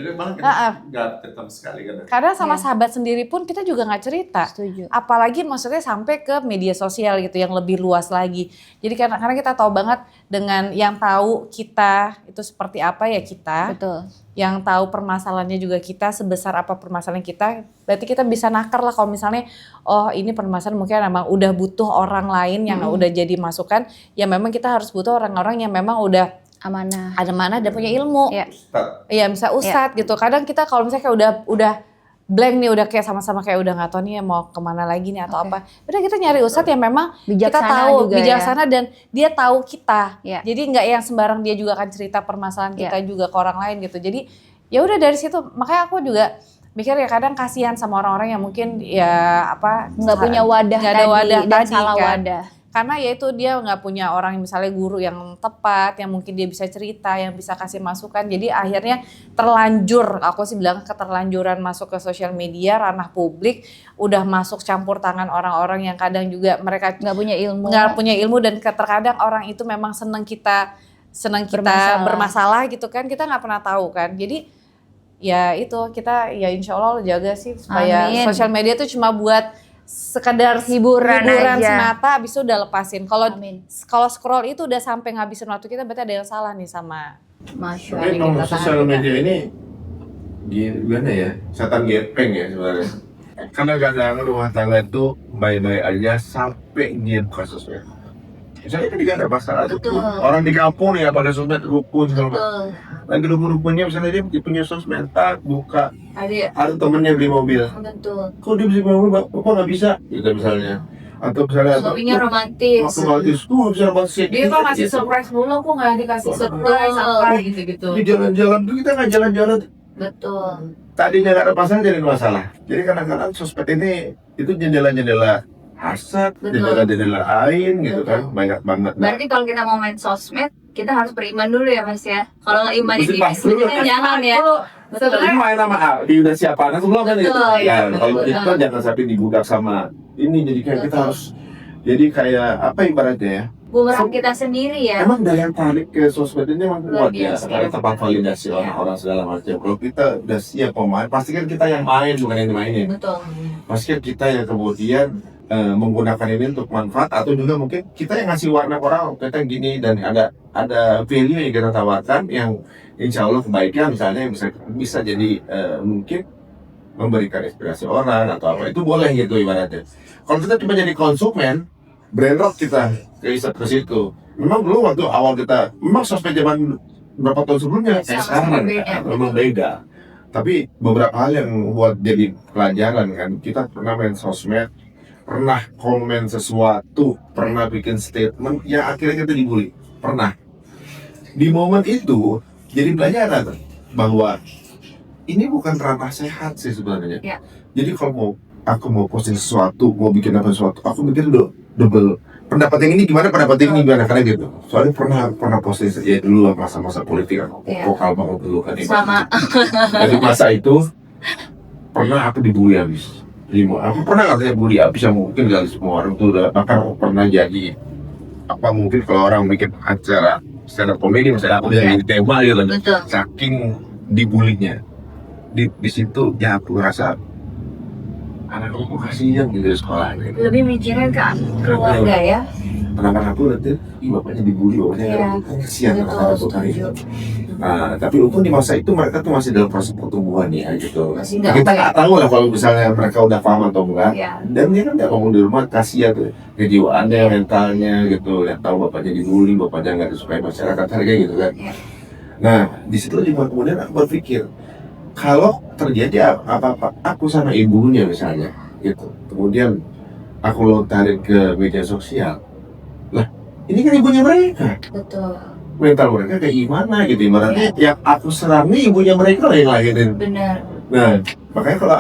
Speaker 1: nggak ketemu sekali kan.
Speaker 3: kadang sama
Speaker 2: Ya.
Speaker 3: sahabat sendiri pun kita juga nggak cerita.
Speaker 2: Setuju.
Speaker 3: Apalagi maksudnya sampai ke media sosial gitu yang lebih luas lagi. Jadi karena kita tahu banget dengan yang tahu kita itu seperti apa ya kita.
Speaker 2: Betul.
Speaker 3: Yang tahu permasalahannya juga kita, sebesar apa permasalahan kita, berarti kita bisa nakar lah kalau misalnya oh ini permasalahan mungkin memang udah butuh orang lain yang udah jadi masukan, ya memang kita harus butuh orang-orang yang memang udah
Speaker 2: Amanah.
Speaker 3: ada mana dan punya ilmu.
Speaker 2: Iya.
Speaker 3: Iya misalnya ustadz gitu, kadang kita kalau misalnya kayak udah blank nih, udah kayak sama-sama kayak udah nggak tahu nih mau kemana lagi nih atau
Speaker 2: Oke.
Speaker 3: apa. Udah kita nyari ustadz yang memang kita
Speaker 2: Bijaksana
Speaker 3: tahu
Speaker 2: juga
Speaker 3: bijaksana dan dia tahu kita.
Speaker 2: Ya.
Speaker 3: Jadi nggak yang sembarang dia juga akan cerita permasalahan
Speaker 2: Ya.
Speaker 3: kita juga ke orang lain gitu. Jadi ya udah dari situ, makanya aku juga mikir ya kadang kasihan sama orang-orang yang mungkin ya apa
Speaker 2: Nggak punya wadah
Speaker 3: nggak ada
Speaker 2: tadi
Speaker 3: wadah
Speaker 2: dan
Speaker 3: tadi
Speaker 2: salah
Speaker 3: kan.
Speaker 2: wadah.
Speaker 3: Karena ya itu dia nggak punya orang misalnya guru yang tepat, yang mungkin dia bisa cerita, yang bisa kasih masukan. Jadi akhirnya terlanjur, aku sih bilang keterlanjuran masuk ke sosial media, ranah publik, udah masuk campur tangan orang-orang yang kadang juga mereka
Speaker 2: Nggak punya ilmu.
Speaker 3: nggak punya ilmu dan terkadang orang itu memang senang kita bermasalah gitu kan, kita nggak pernah tahu kan. Jadi ya itu kita ya insya Allah jaga sih supaya
Speaker 2: Amin.
Speaker 3: sosial media itu cuma buat sekedar
Speaker 2: Hiburan aja.
Speaker 3: semata, habis itu udah lepasin.
Speaker 2: Amin.
Speaker 3: Kalau scroll itu udah sampai ngabisin waktu kita, berarti ada yang salah nih sama.
Speaker 2: Masya
Speaker 1: Tapi
Speaker 2: Allah.
Speaker 1: kalau sosial media ini gimana ya? Setan gepeng ya sebenarnya. Karena kadang rumah tangga itu baik-baik aja sampai dia buka sosmed. Misalnya kan ada masalah tuh,
Speaker 2: Betul.
Speaker 1: orang di kampung ya pada sosmed rukun segala macam.
Speaker 2: Betul.
Speaker 1: Lagi rukun-rukunnya misalnya dia punya sosmed, tak buka,
Speaker 2: Ada.
Speaker 1: ada temennya beli mobil.
Speaker 2: Betul.
Speaker 1: Kok dia bisa beli mobil, kok nggak bisa? Gitu misalnya. Atau misalnya
Speaker 2: Suaminya romantis.
Speaker 1: waktu romantis, kok bisa romantis?
Speaker 3: Dia kok ngasih surprise mulu, kok nggak dikasih surprise apa gitu-gitu.
Speaker 1: Di jalan-jalan tuh kita nggak jalan-jalan.
Speaker 2: Betul.
Speaker 1: Tadinya nggak ada masalah jadi masalah. Jadi kadang-kadang sosmed ini itu jendela-jendela hasad,
Speaker 2: Betul.
Speaker 1: jendela-jendela ain gitu
Speaker 2: Betul.
Speaker 1: kan, banyak banget. Nah,
Speaker 2: Berarti kalau kita mau main sosmed, kita harus beriman dulu ya Mas ya. Kalau nggak iman
Speaker 1: Mesti
Speaker 2: ini,
Speaker 1: pas dulu.
Speaker 2: jangan ya.
Speaker 1: Tapi main sama Aldi udah siapa anak sebelum kan gitu.
Speaker 2: Betul,
Speaker 1: Ya,
Speaker 2: betul,
Speaker 1: kalau
Speaker 2: betul.
Speaker 1: itu jangan sampai dibudak sama ini, jadi kayak kita
Speaker 2: Betul.
Speaker 1: harus jadi kayak apa ibaratnya ya?
Speaker 2: Bumerang kita sendiri ya.
Speaker 1: Emang daya tarik ke sosmed ini emang
Speaker 2: Luar
Speaker 1: kuat ya,
Speaker 2: biasa.
Speaker 1: karena tempat validasi orang-orang segala macam. Kalau kita udah siap pemain, pastikan kita yang main bukan yang dimainin.
Speaker 2: Betul.
Speaker 1: Pastikan kita yang kemudian menggunakan ini untuk manfaat, atau juga mungkin kita yang ngasih warna ke orang, kita gini, dan ada value yang kita tawarkan yang insya Allah kebaikan misalnya yang bisa jadi mungkin memberikan inspirasi orang atau apa, itu boleh gitu ibaratnya. Kalau kita cuma jadi konsumen, brand rot kita ke situ. Memang dulu waktu awal kita, memang sosmed zaman berapa tahun sebelumnya kayak sekarang memang beda. Tapi beberapa hal yang buat jadi pelajaran kan, kita pernah main sosmed, pernah komen sesuatu, pernah bikin statement yang akhirnya kita dibully, pernah. Di momen itu jadi pelajaran bahwa ini bukan ranah sehat sih sebenarnya.
Speaker 2: Ya.
Speaker 1: Jadi kalau aku mau posting sesuatu, mau bikin apa sesuatu, aku mikir double. Pendapat yang ini gimana, pendapat yang ini gimana, karena gitu. Soalnya pernah posting ya dulu masa-masa politik kan,
Speaker 2: Iya.
Speaker 1: vokal banget dulu kan.
Speaker 2: Sama.
Speaker 1: Dari masa itu pernah aku dibully habis. Aku pernah katanya bully habis, yang mungkin kali semua orang tuh udah, bahkan aku pernah jadi apa mungkin kalau orang bikin acara stand up comedy misalnya aku jadi tema gitu kan.
Speaker 2: Betul.
Speaker 1: Saking dibulinya di situ ya aku ngerasa anak aku kasihan gitu di sekolah gitu.
Speaker 2: Lebih mikirin ke keluarga ya.
Speaker 1: Anak-anak aku nanti bapaknya dibully, bapaknya
Speaker 2: Iya.
Speaker 1: kasihan
Speaker 2: Betul,
Speaker 1: anak-anak aku kan
Speaker 2: setuju.
Speaker 1: itu. Nah, tapi untung di masa itu mereka tuh masih dalam proses pertumbuhan ya gitu.
Speaker 2: Masih nggak
Speaker 1: Kita
Speaker 2: apa ya?
Speaker 1: nggak tahu lah kalau misalnya mereka udah paham atau enggak.
Speaker 2: Iya.
Speaker 1: Dan dia kan nggak ngomong di rumah, kasihan tuh kejiwaannya, mentalnya gitu. Lihat tahu bapaknya dibully, bapaknya nggak disukai masyarakat, harga gitu kan.
Speaker 2: Iya.
Speaker 1: Nah, di situ juga kemudian aku berpikir, kalau terjadi apa-apa, aku sama ibunya misalnya, gitu. Kemudian aku lontarin ke media sosial, lah ini kan ibunya mereka.
Speaker 2: Betul.
Speaker 1: Mental mereka kayak gimana gitu, ibaratnya yang aku serangi ibunya mereka lah yang lahirin.
Speaker 2: Benar.
Speaker 1: Nah, makanya kalau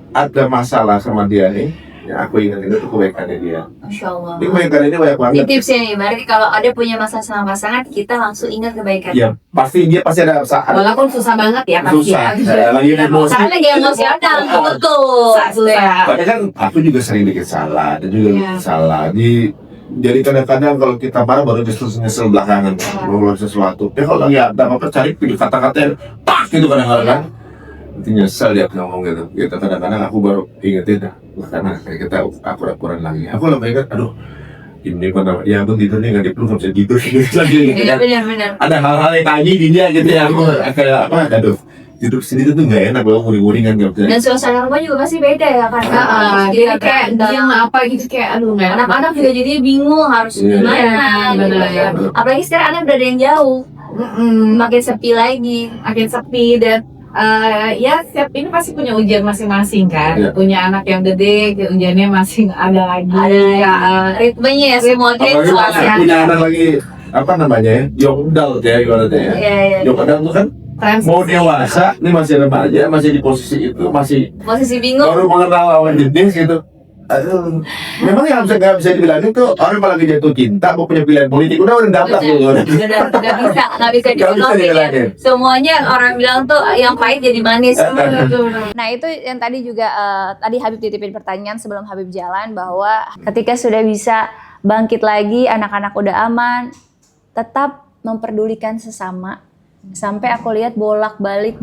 Speaker 1: ada masalah sama dia nih, ya aku ingat itu kebaikannya dia.
Speaker 2: Masya Allah.
Speaker 1: Ini kebaikan ini banyak
Speaker 2: Ini
Speaker 1: banget.
Speaker 2: tipsnya nih, berarti kalau ada punya masalah sama pasangan, kita langsung ingat kebaikan.
Speaker 1: Ya pasti dia pasti ada saat
Speaker 3: Walaupun susah banget ya pasti.
Speaker 1: susah, lagi emosi.
Speaker 2: Karena lagi emosional, betul.
Speaker 3: Susah.
Speaker 1: Makanya kan aku juga sering dikit salah, dan juga
Speaker 3: Iya.
Speaker 1: salah. Jadi kadang-kadang kalau kita marah baru nyesel belakangan, ngomong sesuatu. Ya kalau lagi ada apa cari pilih kata-kata yang tak gitu kadang-kadang kan. Nanti nyesel dia ngomong gitu. Gitu kadang-kadang aku baru ingetin dah, karena kayak kita akurat-akuran lagi. Aku lebih ingat, aduh ini mana ya aku tidurnya nggak dipeluk nggak bisa gitu lagi gitu
Speaker 2: Iya
Speaker 1: kan.
Speaker 2: benar-benar.
Speaker 1: Ada hal-hal yang tadi di dia gitu ya, aku kayak apa, aduh hidup sini tuh nggak enak, bawa muring-muringan nggak bisa.
Speaker 2: Dan suasana rumah juga pasti beda ya kan.
Speaker 3: Jadi kayak diam apa gitu kayak aduh nggak enak.
Speaker 2: Anak-anak juga jadi bingung harus
Speaker 1: Iya,
Speaker 2: gimana.
Speaker 3: iya,
Speaker 2: gitu
Speaker 3: benar,
Speaker 2: ya.
Speaker 3: benar.
Speaker 2: Apalagi sekarang anak udah ada yang jauh, makin sepi lagi.
Speaker 3: Makin sepi dan ya setiap ini pasti punya ujian masing-masing kan.
Speaker 1: Iya.
Speaker 3: Punya anak yang gede, ujiannya masih ada lagi.
Speaker 2: Ada
Speaker 3: Ya,
Speaker 2: ritmenya ya semua
Speaker 1: Apalagi
Speaker 2: ritme.
Speaker 1: pas punya anak lagi apa namanya ya, young adult ya ibaratnya ya.
Speaker 2: Iya iya.
Speaker 1: Young adult tuh kan
Speaker 3: transisi.
Speaker 1: mau dewasa, ini masih remaja, masih di posisi itu, masih
Speaker 2: Posisi bingung.
Speaker 1: baru mengenal lawan jenis gitu. Aduh, memang yang nggak bisa dibilang itu orang malah lagi jatuh cinta, mau punya pilihan politik, udah daftar
Speaker 2: Benar.
Speaker 1: tuh.
Speaker 2: Benar, nggak bisa
Speaker 1: Nggak bisa
Speaker 2: dibilangin ya.
Speaker 1: dibilangin.
Speaker 2: Semuanya orang bilang tuh yang pahit jadi manis.
Speaker 3: Betul.
Speaker 2: Nah itu yang tadi juga tadi Habib titipin pertanyaan sebelum Habib jalan bahwa ketika sudah bisa bangkit lagi, anak-anak udah aman, tetap memperdulikan sesama. Sampai aku lihat bolak-balik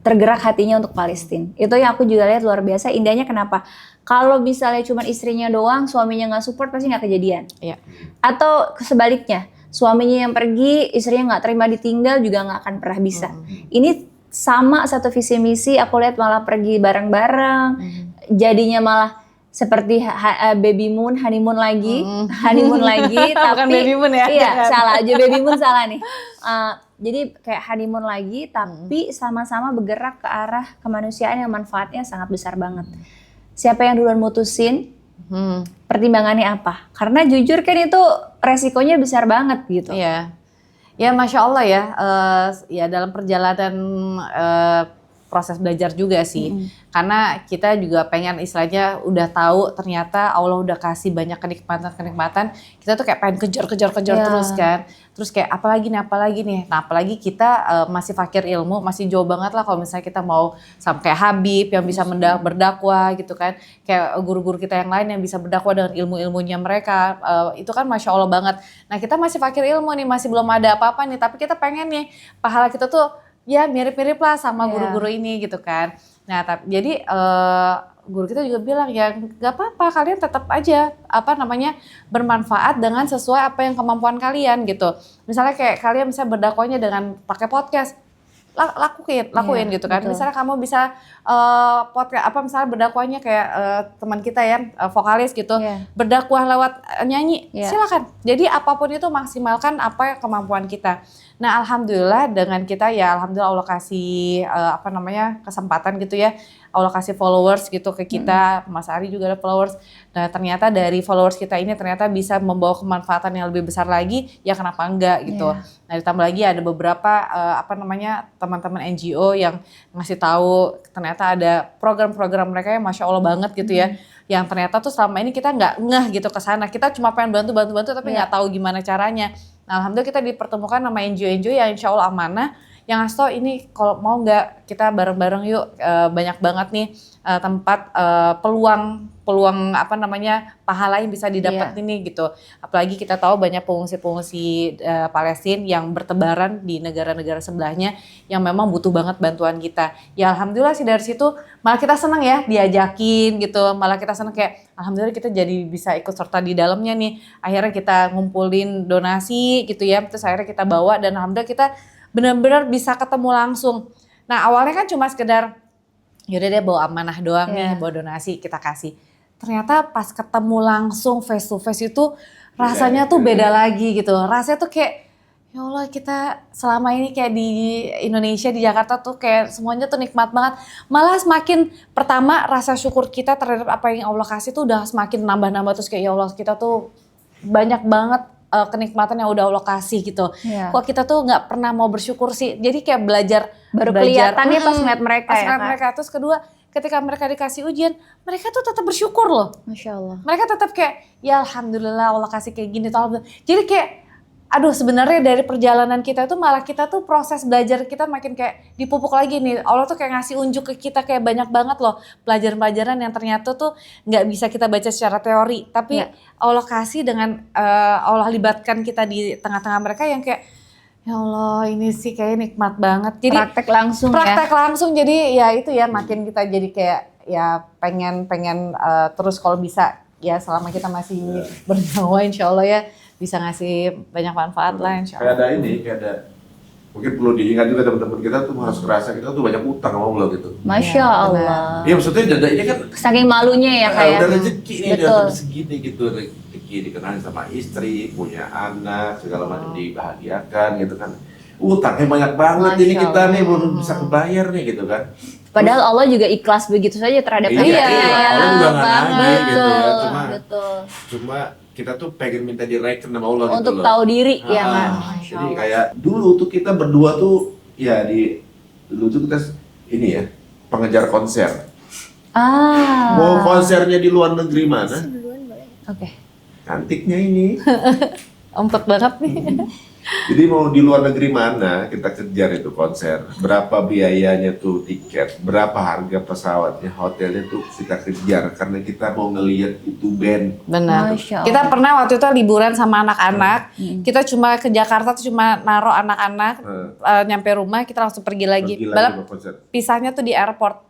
Speaker 2: tergerak hatinya untuk Palestina. Itu yang aku juga lihat luar biasa indahnya. Kenapa? Kalau misalnya cuma istrinya doang, suaminya nggak support pasti nggak kejadian.
Speaker 3: Iya.
Speaker 2: Atau sebaliknya, suaminya yang pergi, istrinya nggak terima ditinggal juga nggak akan pernah bisa. Ini sama satu visi misi, aku lihat malah pergi bareng-bareng, jadinya malah seperti baby moon, honeymoon lagi, honeymoon lagi, tapi
Speaker 3: Bukan baby moon ya.
Speaker 2: iya salah aja baby moon salah nih. Jadi kayak honeymoon lagi, tapi sama-sama bergerak ke arah kemanusiaan yang manfaatnya sangat besar banget. Siapa yang duluan mutusin? Pertimbangannya apa? Karena jujur kan itu resikonya besar banget gitu.
Speaker 3: Iya. Ya Masya Allah ya, ya dalam perjalanan proses belajar juga sih. Karena kita juga pengen istilahnya udah tahu ternyata Allah udah kasih banyak kenikmatan-kenikmatan. Kita tuh kayak pengen kejar
Speaker 2: Ya.
Speaker 3: terus kan. Terus kayak apalagi nih. Nah apalagi kita masih fakir ilmu, masih jauh banget lah kalau misalnya kita mau sama kayak Habib yang bisa berdakwah gitu kan. Kayak guru-guru kita yang lain yang bisa berdakwah dengan ilmu-ilmunya mereka. Itu kan Masya Allah banget. Nah kita masih fakir ilmu nih, masih belum ada apa-apa nih. Tapi kita pengen nih pahala kita tuh ya mirip-mirip lah sama guru-guru ini gitu kan. Nah jadi guru kita juga bilang ya gak apa-apa, kalian tetap aja bermanfaat dengan sesuai apa yang kemampuan kalian gitu. Misalnya kayak kalian bisa berdakwahnya dengan pakai podcast, lakuin gitu kan.
Speaker 2: betul.
Speaker 3: Misalnya kamu bisa podcast misalnya berdakwahnya kayak teman kita ya vokalis gitu,
Speaker 2: Iya.
Speaker 3: berdakwah lewat nyanyi,
Speaker 2: Iya.
Speaker 3: silakan. Jadi apapun itu maksimalkan apa kemampuan kita. Nah alhamdulillah dengan kita ya alhamdulillah Allah kasih kesempatan gitu ya. Allah kasih followers gitu ke kita, Mas Ari juga ada followers. Nah ternyata dari followers kita ini ternyata bisa membawa kemanfaatan yang lebih besar lagi, ya kenapa enggak gitu.
Speaker 2: Iya.
Speaker 3: Nah ditambah lagi ada beberapa teman-teman NGO yang ngasih tahu ternyata ada program-program mereka yang Masya Allah banget gitu ya. Yang ternyata tuh selama ini kita nggak ngeh gitu ke sana. Kita cuma pengen bantu tapi nggak tahu gimana caranya. Nah alhamdulillah kita dipertemukan sama NGO yang insya Allah amanah, yang ngasih tau ini kalau mau nggak kita bareng-bareng yuk, banyak banget nih tempat peluang apa namanya pahala yang bisa didapat ini gitu. Apalagi kita tahu banyak pengungsi-pengungsi Palestina yang bertebaran di negara-negara sebelahnya yang memang butuh banget bantuan kita. Ya alhamdulillah sih dari situ malah kita senang ya diajakin gitu. Malah kita senang kayak alhamdulillah kita jadi bisa ikut serta di dalamnya nih. Akhirnya kita ngumpulin donasi gitu ya. Terus akhirnya kita bawa dan alhamdulillah kita benar-benar bisa ketemu langsung. Nah awalnya kan cuma sekedar yaudah deh bawa amanah doang nih, bawa donasi kita kasih. Ternyata pas ketemu langsung face to face itu rasanya tuh beda lagi gitu. Rasanya tuh kayak ya Allah kita selama ini kayak di Indonesia, di Jakarta tuh kayak semuanya tuh nikmat banget. Malah semakin pertama rasa syukur kita terhadap apa yang Allah kasih tuh udah semakin nambah-nambah terus kayak ya Allah kita tuh banyak banget kenikmatan yang udah Allah kasih gitu. Kok kita tuh nggak pernah mau bersyukur sih. Jadi kayak
Speaker 2: baru kelihatannya pas ngeliat mereka
Speaker 3: pas
Speaker 2: ya
Speaker 3: ngeliat mereka. Terus kedua ketika mereka dikasih ujian, mereka tuh tetap bersyukur loh.
Speaker 2: Masya Allah.
Speaker 3: Mereka tetap kayak, ya alhamdulillah Allah kasih kayak gini. Jadi kayak, aduh sebenarnya dari perjalanan kita itu malah kita tuh proses belajar kita makin kayak dipupuk lagi nih. Allah tuh kayak ngasih unjuk ke kita kayak banyak banget loh pelajaran-pelajaran yang ternyata tuh nggak bisa kita baca secara teori. Tapi Allah kasih dengan Allah libatkan kita di tengah-tengah mereka yang kayak, ya Allah ini sih kayak nikmat banget. Jadi
Speaker 2: praktek langsung
Speaker 3: jadi ya itu ya makin kita jadi kayak ya pengen terus kalau bisa ya selama kita masih bernyawa insya Allah ya bisa ngasih banyak manfaat lah insya Allah.
Speaker 1: Kayak ada mungkin perlu diingat juga teman-teman kita tuh harus kerasa kita tuh banyak utang sama Allah gitu.
Speaker 2: Masya Allah.
Speaker 1: Iya maksudnya ini kan
Speaker 2: saking malunya ya kayak.
Speaker 1: Udah rezeki nih udah segini gitu. Dikenalin sama istri, punya anak, segala macam dibahagiakan gitu kan. Utangnya banyak banget ini kita nih belum bisa kebayar nih gitu kan.
Speaker 2: Padahal Allah juga ikhlas begitu saja terhadap
Speaker 1: kita. Allah juga nggak nagih gitu ya. Cuma kita tuh pengen minta direken sama Allah
Speaker 2: untuk
Speaker 1: gitu loh.
Speaker 2: tahu diri ya kan.
Speaker 1: Jadi kayak dulu tuh kita berdua tuh ya dulu tuh kita ini ya pengejar konser. Mau konsernya di luar negeri mana?
Speaker 2: Oke.
Speaker 1: Cantiknya ini.
Speaker 3: Empet banget nih.
Speaker 1: Jadi mau di luar negeri mana kita kejar itu konser. Berapa biayanya tuh tiket, berapa harga pesawatnya, hotelnya tuh kita kejar. Karena kita mau ngelihat itu band.
Speaker 3: Benar. Kita pernah waktu itu liburan sama anak-anak. Kita cuma ke Jakarta tuh cuma naruh anak-anak. Nyampe rumah kita langsung pergi lagi. Pisahnya tuh di airport.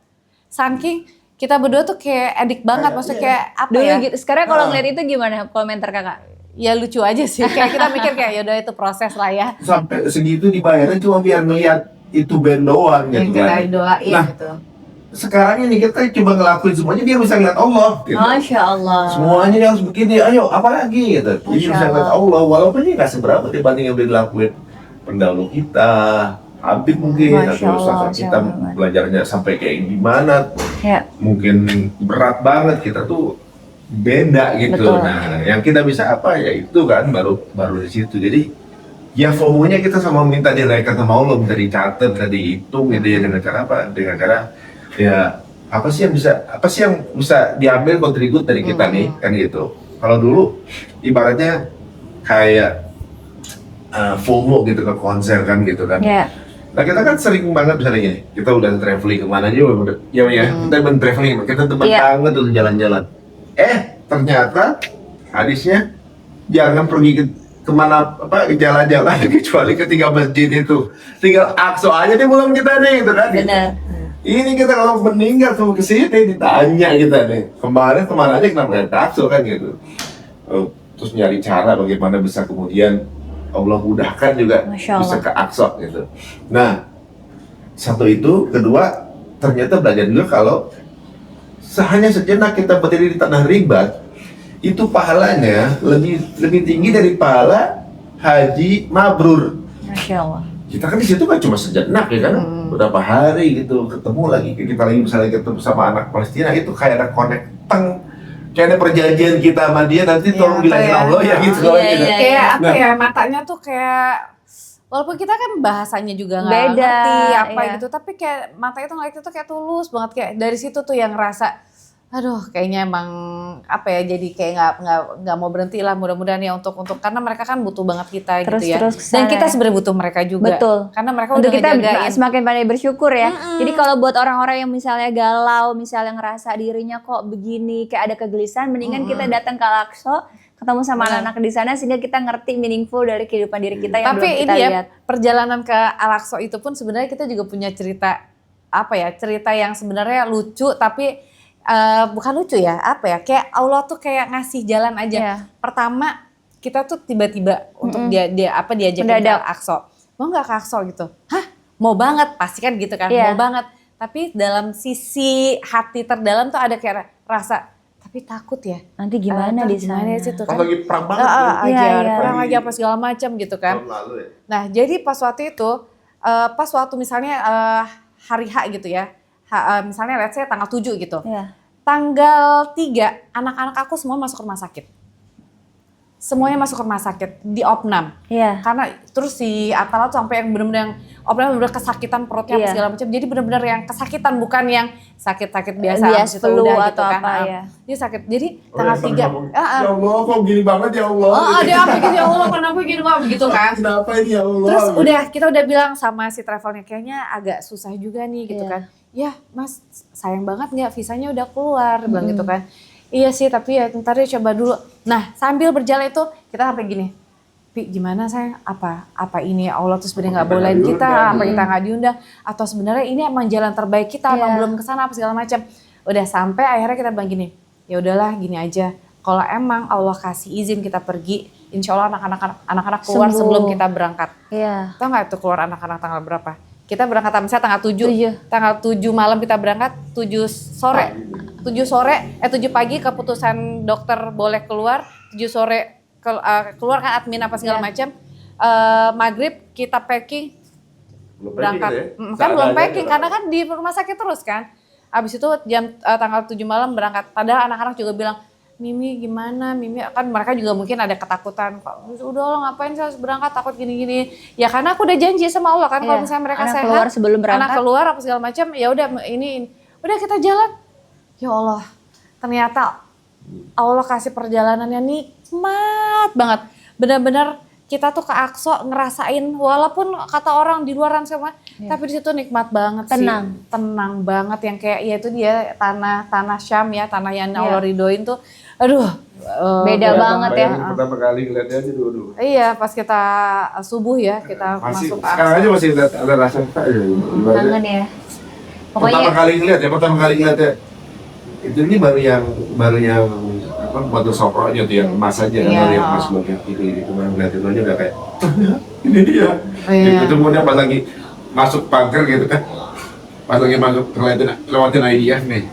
Speaker 3: Saking kita berdua tuh kayak edik banget, maksudnya kayak apa
Speaker 2: dulu
Speaker 3: ya?
Speaker 2: Gitu. Sekarang kalau ngeliat itu gimana komentar kakak?
Speaker 3: Ya lucu aja sih, kayak kita mikir kayak yaudah itu proses lah ya.
Speaker 1: Sampai segitu dibayarnya cuma biar ngeliat itu band doang gitu kan.
Speaker 3: Kita doain gitu.
Speaker 1: Sekarang ini kita coba ngelakuin semuanya dia bisa ngeliat Allah gitu.
Speaker 2: Masya Allah.
Speaker 1: Semuanya dia harus begini, ayo apalagi gitu. Jadi bisa ngeliat Allah, walaupun ini gak seberapa dibanding yang udah dilakuin pendahulu kita. Habib mungkin atau usaha kita belajarnya sampai kayak gimana mungkin berat banget kita tuh beda gitu.
Speaker 2: Betul.
Speaker 1: Nah yang kita bisa apa ya itu kan baru di situ. Jadi ya FOMO-nya kita sama minta direken sama Allah, minta dicatat, minta dihitung gitu ya dengan cara apa? Dengan cara ya apa sih yang bisa diambil kontribut dari kita nih kan gitu. Kalau dulu ibaratnya kayak FOMO gitu ke konser kan gitu kan. Nah kita kan sering banget misalnya kita udah traveling kemana aja kita traveling kita teman banget tuh jalan-jalan. Ternyata hadisnya jangan pergi kemana jalan-jalan kecuali ke 3 masjid itu. Tinggal Aqsa aja deh belum kita nih gitu kan.
Speaker 2: Benar.
Speaker 1: Ini kita kalau meninggal tuh ke sini ditanya kita nih kemana aja kenapa nggak ke Aqsa kan gitu. Terus nyari cara bagaimana bisa kemudian Allah mudahkan juga bisa ke Aqsa gitu. Nah, satu itu, kedua ternyata belajar juga kalau hanya sejenak kita berdiri di tanah ribat itu pahalanya lebih tinggi dari pahala haji mabrur.
Speaker 2: Masya Allah.
Speaker 1: Kita kan di situ kan cuma sejenak ya kan, beberapa hari gitu ketemu lagi kita lagi misalnya ketemu sama anak Palestina itu kayak ada connecteng. Kayak ada perjanjian kita sama dia nanti tolong bilangin Allah ya gitu.
Speaker 3: Kayak apa ya matanya tuh kayak walaupun kita kan bahasanya juga nggak ngerti apa gitu, tapi kayak mata itu ngeliat itu kayak tulus banget kayak dari situ tuh yang ngerasa aduh kayaknya emang apa ya, jadi kayak nggak mau berhenti lah, mudah-mudahan ya untuk karena mereka kan butuh banget kita gitu ya.
Speaker 2: Terus
Speaker 3: Dan
Speaker 2: kesana
Speaker 3: kita
Speaker 2: ya.
Speaker 3: sebenarnya butuh mereka juga.
Speaker 2: Betul.
Speaker 3: Karena mereka
Speaker 2: Untuk
Speaker 3: udah
Speaker 2: kita
Speaker 3: ngejagain.
Speaker 2: semakin pandai bersyukur ya. Jadi kalau buat orang-orang yang misalnya galau, misalnya ngerasa dirinya kok begini, kayak ada kegelisahan, mendingan kita datang ke Al-Aqsa, ketemu sama anak-anak di sana sehingga kita ngerti meaningful dari kehidupan diri kita yang
Speaker 3: Tapi
Speaker 2: belum kita
Speaker 3: ini ya,
Speaker 2: lihat.
Speaker 3: perjalanan ke Al-Aqsa itu pun sebenarnya kita juga punya cerita apa ya, cerita yang sebenarnya lucu tapi bukan lucu ya, apa ya, kayak Allah tuh kayak ngasih jalan aja.
Speaker 2: Iya.
Speaker 3: Pertama kita tuh tiba-tiba untuk diajakin ke
Speaker 2: Mendadak.
Speaker 3: Al-Aqsa. Mau nggak ke Al-Aqsa gitu? Hah? Mau banget, pasti kan gitu kan,
Speaker 2: Iya.
Speaker 3: mau banget. Tapi dalam sisi hati terdalam tuh ada kayak rasa, tapi takut ya.
Speaker 2: Nanti gimana di sana?
Speaker 3: Gimana ya situ
Speaker 1: Pas
Speaker 3: kan?
Speaker 1: lagi perang banget
Speaker 3: Iya,
Speaker 1: tuh.
Speaker 2: Iya,
Speaker 3: ada
Speaker 2: iya.
Speaker 3: perang lagi apa segala macam gitu kan.
Speaker 1: Tahun lalu ya.
Speaker 3: Nah, jadi pas waktu itu, pas waktu misalnya hari H gitu ya, misalnya let's say tanggal 7 gitu.
Speaker 2: Iya.
Speaker 3: Tanggal 3, anak-anak aku semua masuk rumah sakit. Semuanya masuk rumah sakit di Opnam.
Speaker 2: Iya.
Speaker 3: Karena terus si Atala tuh sampai yang bener-bener yang Opnam bener-bener kesakitan perutnya apa
Speaker 2: Iya.
Speaker 3: segala macam. Jadi bener-bener yang kesakitan, bukan yang sakit-sakit biasa.
Speaker 2: Bias
Speaker 3: habis itu
Speaker 2: flu
Speaker 3: udah
Speaker 2: atau apa,
Speaker 3: Nah,
Speaker 2: ya.
Speaker 3: Dia sakit. Jadi
Speaker 1: Oh,
Speaker 3: tanggal
Speaker 1: ya,
Speaker 3: 3.
Speaker 1: ya Allah, kok gini banget ya Allah.
Speaker 3: Ada apa gitu ya Allah, kenapa gini banget begitu kan?
Speaker 1: Kenapa ini ya Allah?
Speaker 3: Terus kita udah bilang sama si travelnya, kayaknya agak susah juga nih gitu
Speaker 2: Iya.
Speaker 3: kan. Ya mas, sayang banget nggak, visanya udah keluar, bilang gitu kan. Iya sih, tapi ya ntar deh coba dulu. Nah sambil berjalan itu kita sampai gini, Pi gimana sayang, apa ini Allah tuh sebenarnya nggak
Speaker 1: Kita
Speaker 3: bolehin
Speaker 1: nggak
Speaker 3: kita,
Speaker 1: diundang.
Speaker 3: apa kita nggak diundang, atau sebenarnya ini emang jalan terbaik kita, emang
Speaker 2: Iya.
Speaker 3: belum kesana apa segala macam. Udah sampai akhirnya kita bilang gini, ya udahlah gini aja. Kalau emang Allah kasih izin kita pergi, insya Allah anak-anak keluar
Speaker 2: Sembuh.
Speaker 3: sebelum kita berangkat.
Speaker 2: Iya.
Speaker 3: Tahu nggak itu keluar anak-anak tanggal berapa? Kita berangkat misalnya tanggal 7.
Speaker 2: 7.
Speaker 3: Tanggal 7 malam kita berangkat, 7 sore. 7 pagi keputusan dokter boleh keluar, 7 sore keluar kan admin apa segala
Speaker 2: Iya.
Speaker 3: macam. Maghrib kita packing
Speaker 1: Belum
Speaker 3: berangkat.
Speaker 1: packing gitu ya?
Speaker 3: Kan belum
Speaker 1: Seadanya
Speaker 3: packing
Speaker 1: aja.
Speaker 3: karena kan di rumah sakit terus kan. Abis itu jam tanggal 7 malam berangkat. Padahal anak-anak juga bilang, Mimi gimana, Mimi kan mereka juga mungkin ada ketakutan. Udah lo ngapain sih harus berangkat, takut gini-gini. Ya karena aku udah janji sama Allah kan, kalau
Speaker 2: Iya.
Speaker 3: misalnya mereka
Speaker 2: Anak
Speaker 3: sehat,
Speaker 2: keluar sebelum berangkat.
Speaker 3: anak keluar apa segala macam, ya udah ini. Udah kita jalan. Ya Allah, ternyata Allah kasih perjalanannya nikmat banget. Benar-benar kita tuh ke Aqsa ngerasain, walaupun kata orang di luaran semua, tapi di situ nikmat banget sih. Tenang banget, yang kayak ya itu dia tanah Syam ya, tanah yang
Speaker 2: Iya.
Speaker 3: Allah ridhoin tuh. Aduh,
Speaker 2: Beda banget ya.
Speaker 1: Bayangin pertama kali ngeliatnya aja dulu.
Speaker 3: iya, pas kita subuh ya, kita
Speaker 1: Masih,
Speaker 3: masuk ke
Speaker 1: sekarang
Speaker 3: Aqsa.
Speaker 1: aja masih ada rasa ibaratnya.
Speaker 2: Kangen ya.
Speaker 1: Pertama
Speaker 2: Pokoknya
Speaker 1: kali ngeliat ya. Itu ini baru yang apa batu sokronya tuh yang emas aja kan,
Speaker 3: Iya.
Speaker 1: baru yang emas bagian kiri gitu. Baru ngeliat itu aja udah kayak ini dia.
Speaker 3: Iya.
Speaker 1: Gitu kemudian pas lagi masuk bunker gitu kan. Pas lagi masuk lewatin IDF nih.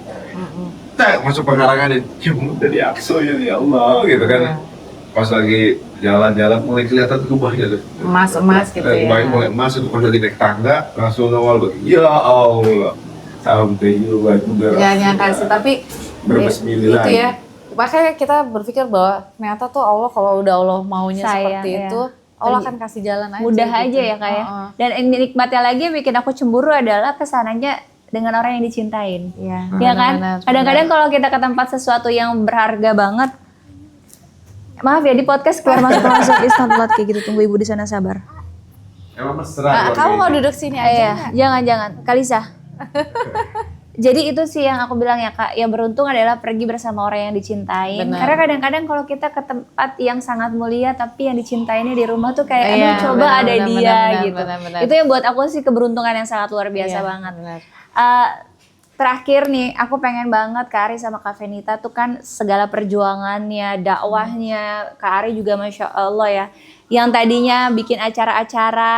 Speaker 1: Tak masuk pengarangan ya udah di Aqsa ya Allah gitu kan.
Speaker 3: Iya.
Speaker 1: Pas lagi jalan-jalan mulai kelihatan kubahnya tuh.
Speaker 3: Emas gitu ya.
Speaker 1: Kubahnya mulai emas itu pas lagi naik tangga langsung awal ya Allah sampai juga
Speaker 3: Ya nyangka sih, tapi
Speaker 1: Berbismillah.
Speaker 3: itu ya. Makanya kita berpikir bahwa ternyata tuh Allah kalau udah Allah maunya
Speaker 2: Sayang,
Speaker 3: seperti
Speaker 2: ya.
Speaker 3: itu, Allah akan kasih jalan aja.
Speaker 2: mudah
Speaker 3: gitu.
Speaker 2: aja ya kayak.
Speaker 3: Heeh.
Speaker 2: Dan nikmatnya lagi yang bikin aku cemburu adalah kesananya dengan orang yang dicintain.
Speaker 3: Iya.
Speaker 2: Ya kan?
Speaker 3: benar-benar.
Speaker 2: Kadang-kadang kalau kita ke tempat sesuatu yang berharga banget, maaf ya di podcast keluar masuk it's not lot kayak gitu. Tunggu ibu di sana sabar.
Speaker 1: Emang mesra
Speaker 3: Nah,
Speaker 1: keluarga
Speaker 3: kamu mau
Speaker 1: ini.
Speaker 3: duduk sini
Speaker 2: Iya,
Speaker 3: aja.
Speaker 2: jangan Kalisa. Jadi itu sih yang aku bilang ya Kak, yang beruntung adalah pergi bersama orang yang dicintain.
Speaker 3: Benar.
Speaker 2: Karena kadang-kadang kalau kita ke tempat yang sangat mulia tapi yang dicintainnya di rumah tuh kayak
Speaker 3: Iya,
Speaker 2: aduh coba
Speaker 3: benar,
Speaker 2: ada
Speaker 3: benar,
Speaker 2: dia
Speaker 3: benar,
Speaker 2: gitu.
Speaker 3: benar.
Speaker 2: Itu yang buat aku sih keberuntungan yang sangat luar biasa
Speaker 3: Iya,
Speaker 2: banget.
Speaker 3: benar.
Speaker 2: Terakhir nih, aku pengen banget Kak Ari sama Kak Venita tuh kan segala perjuangannya, dakwahnya, Kak Ari juga Masya Allah ya. Yang tadinya bikin acara-acara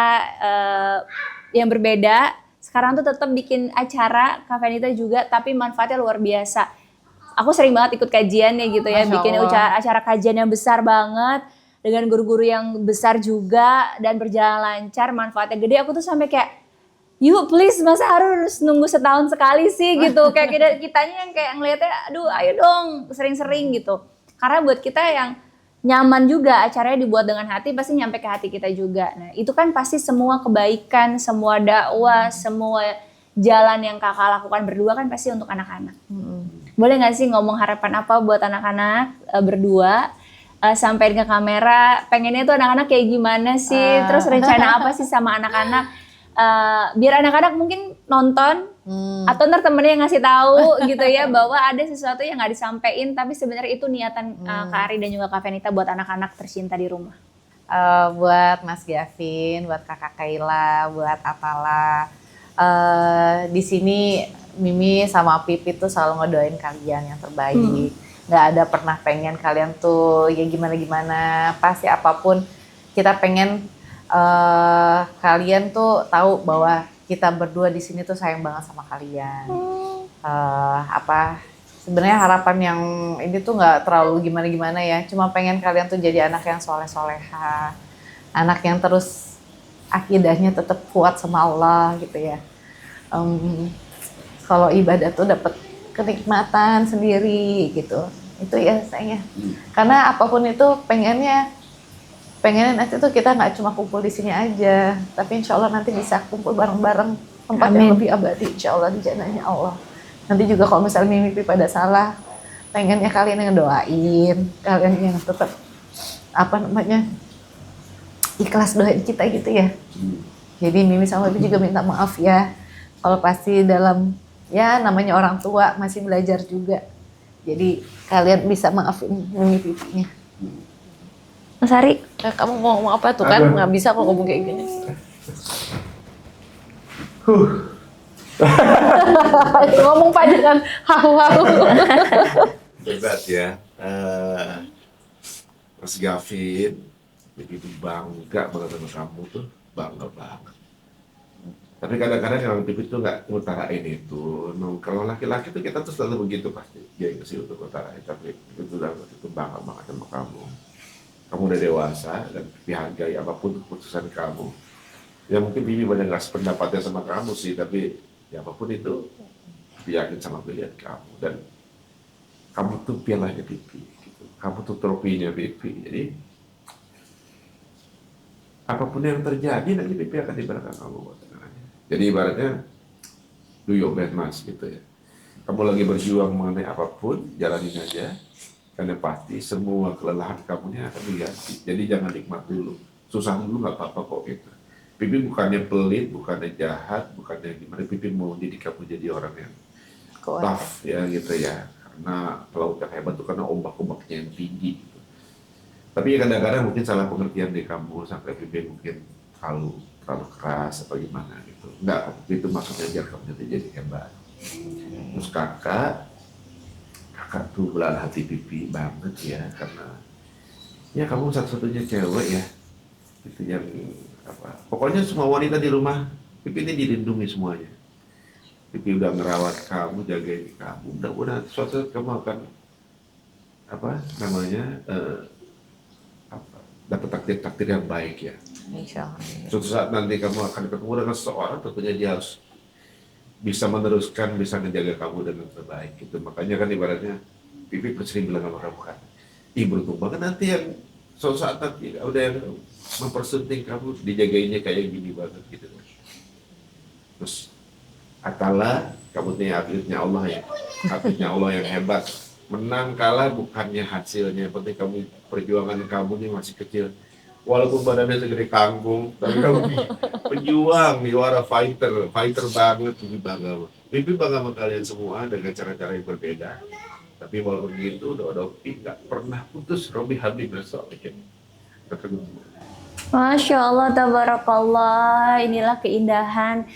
Speaker 2: yang berbeda, sekarang tuh tetap bikin acara, Kak Venita juga, tapi manfaatnya luar biasa. Aku sering banget ikut kajiannya gitu ya,
Speaker 3: Masya
Speaker 2: bikin
Speaker 3: Allah.
Speaker 2: acara kajian yang besar banget, dengan guru-guru yang besar juga, dan berjalan lancar, manfaatnya gede. Aku tuh sampai kayak, yuk please masa harus nunggu setahun sekali sih gitu. Kayak kitanya yang kayak ngeliatnya aduh ayo dong sering-sering gitu. Karena buat kita yang nyaman juga acaranya dibuat dengan hati pasti nyampe ke hati kita juga. Nah itu kan pasti semua kebaikan, semua dakwah, semua jalan yang kakak lakukan berdua kan pasti untuk anak-anak. boleh nggak sih ngomong harapan apa buat anak-anak berdua? Sampai ke kamera, pengennya tuh anak-anak kayak gimana sih? Terus rencana apa sih sama anak-anak? Biar anak-anak mungkin nonton atau ntar temennya yang ngasih tahu gitu ya bahwa ada sesuatu yang nggak disampaikan tapi sebenarnya itu niatan Kak Ari dan juga Kak Venita buat anak-anak tercinta di rumah.
Speaker 3: Buat Mas Gavin, buat Kakak Kaila, buat Atala, di sini Mimi sama Pipi tuh selalu ngedoain kalian yang terbaik. Nggak ada pernah pengen kalian tuh ya gimana-gimana. Pasti apapun kita pengen kalian tuh tahu bahwa kita berdua di sini tuh sayang banget sama kalian. Sebenarnya harapan yang ini tuh nggak terlalu gimana-gimana ya. Cuma pengen kalian tuh jadi anak yang soleh-soleha, anak yang terus akidahnya tetap kuat sama Allah gitu ya. Kalau ibadah tuh dapat kenikmatan sendiri gitu. Itu ya sayangnya. Karena apapun itu pengennya nanti tuh kita nggak cuma kumpul di sini aja, tapi insya Allah nanti bisa kumpul bareng-bareng tempat yang lebih abadi insya Allah di jannahnya Allah. Nanti juga kalau misalnya mimpi pada salah, pengennya kalian yang doain, kalian yang tetap ikhlas doain kita gitu ya. Jadi Mimi sama Pipi juga minta maaf ya, kalau pasti dalam ya namanya orang tua masih belajar juga. Jadi kalian bisa maafin Mimi Pipinya.
Speaker 2: Mas Ari,
Speaker 3: Kamu mau ngomong apa tuh kan? Nggak bisa kok ngomong kayak gini. Ngomong pada kan hahu-hahu.
Speaker 1: Berat ya. Mas Gavin, begitu bangga banget sama kamu tuh, bangga banget. Tapi kadang-kadang yang Pipi tuh nggak ngutarain itu. Kalau laki-laki tuh kita tuh selalu begitu pasti. Dia sih untuk ngutarain, tapi itu bangga banget sama kamu. Kamu udah dewasa dan Pipi hargai apapun keputusan kamu. Ya mungkin Pipi banyak nggak sependapatnya sama kamu sih, tapi ya apapun itu, Pipi yakin sama pilihan kamu. Dan kamu tuh pialanya Pipi, gitu. Kamu tuh trofinya Pipi. Jadi apapun yang terjadi nanti Pipi akan ibaratkan kamu buat anak-anaknya. Jadi ibaratnya do your best mas gitu ya. Kamu lagi berjuang mengenai apapun, jalanin aja. Karena pasti semua kelelahan kamunya akan diganti. Jadi jangan nikmat dulu. Susah dulu nggak apa-apa kok gitu. Pipi bukannya pelit, bukannya jahat, bukannya gimana. Pipi mau didik kamu jadi orang yang tough ya gitu ya. Karena pelaut yang hebat itu karena ombak-ombaknya yang tinggi gitu. Tapi kadang-kadang mungkin salah pengertian di kamu sampai Pipi mungkin terlalu keras atau gimana gitu. Enggak, itu maksudnya biar kamu jadi hebat. Terus kakak tuh belahan hati Pipi banget ya, karena ya kamu satu-satunya cewek ya itu yang pokoknya semua wanita di rumah Pipi ini dilindungi semuanya. Pipi udah ngerawat kamu, jagain kamu, mudah-mudahan suatu saat kamu akan dapat takdir yang baik ya.
Speaker 3: Insyaallah.
Speaker 1: Suatu saat nanti kamu akan ketemu dengan seseorang, tentunya dia harus bisa meneruskan, bisa menjaga kamu dengan terbaik gitu. Makanya kan ibaratnya Pipi sering bilang sama kamu kan, beruntung banget nanti yang suatu saat nanti udah yang mempersunting kamu, dijagainnya kayak gini banget gitu. Terus Atala, kamu nih atletnya Allah ya, atletnya Allah yang hebat. Menang kalah bukannya hasilnya, yang penting kamu perjuangan kamu nih masih kecil. Walaupun badannya segede kangkung, tapi kamu pejuang, juara fighter banget, Pipi bangga. Pipi bangga sama kalian semua dengan cara-cara yang berbeda. Tapi walaupun gitu, doa Pipi nggak pernah putus. Robi Habib besok.
Speaker 2: Masya Allah, tabarakallah. Inilah keindahan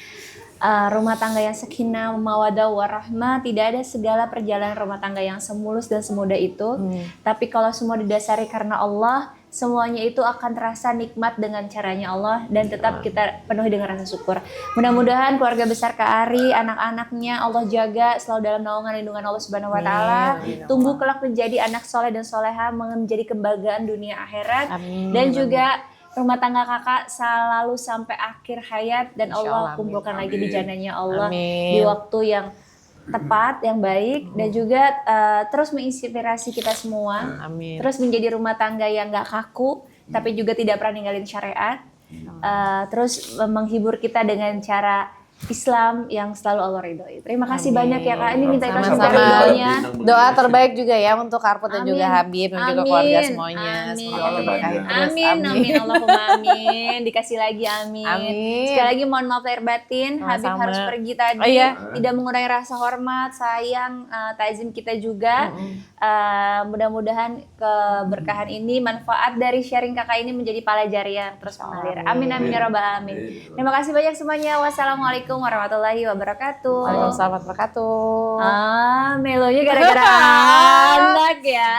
Speaker 2: rumah tangga yang sakinah, mawaddah, warahmah. Tidak ada segala perjalanan rumah tangga yang semulus dan semudah itu. Tapi kalau semua didasari karena Allah, semuanya itu akan terasa nikmat dengan caranya Allah dan tetap kita penuhi dengan rasa syukur. Mudah-mudahan keluarga besar Kak Ari, anak-anaknya Allah jaga selalu dalam naungan lindungan Allah Subhanahu wa taala. Tumbuh kelak menjadi anak soleh dan soleha, menjadi kebanggaan dunia akhirat. Dan juga rumah tangga kakak selalu sampai akhir hayat dan Allah kumpulkan lagi di jannahnya Allah di waktu yang tepat, yang baik, dan juga terus menginspirasi kita semua. Terus menjadi rumah tangga yang gak kaku, tapi juga tidak pernah ninggalin syariat. Terus menghibur kita dengan cara Islam yang selalu Allah ridhoi. Terima kasih
Speaker 3: Amin.
Speaker 2: banyak ya Kak. Ini minta ikhlas
Speaker 3: Sama-sama.
Speaker 2: dari doanya.
Speaker 3: Doa terbaik juga ya untuk Karput dan juga
Speaker 2: Amin.
Speaker 3: Habib dan juga
Speaker 2: Amin.
Speaker 3: keluarga semuanya.
Speaker 2: Amin.
Speaker 3: Semoga Allah berkahi terus.
Speaker 2: Amin, amin, Allahumma amin. Dikasih lagi amin.
Speaker 3: Amin.
Speaker 2: Sekali lagi mohon maaf lahir batin. Habib
Speaker 3: Sama-sama.
Speaker 2: harus pergi tadi.
Speaker 3: Oh iya.
Speaker 2: Tidak mengurangi rasa hormat, sayang, takzim kita juga. Mudah-mudahan keberkahan ini, manfaat dari sharing kakak ini menjadi pahala jariah terus mengalir. Amin, amin ya rabbal alamin. Terima kasih banyak semuanya. Wassalamualaikum warahmatullahi wabarakatuh.
Speaker 3: Waalaikumsalam warahmatullahi wabarakatuh.
Speaker 2: Melonya gara-gara anak ya.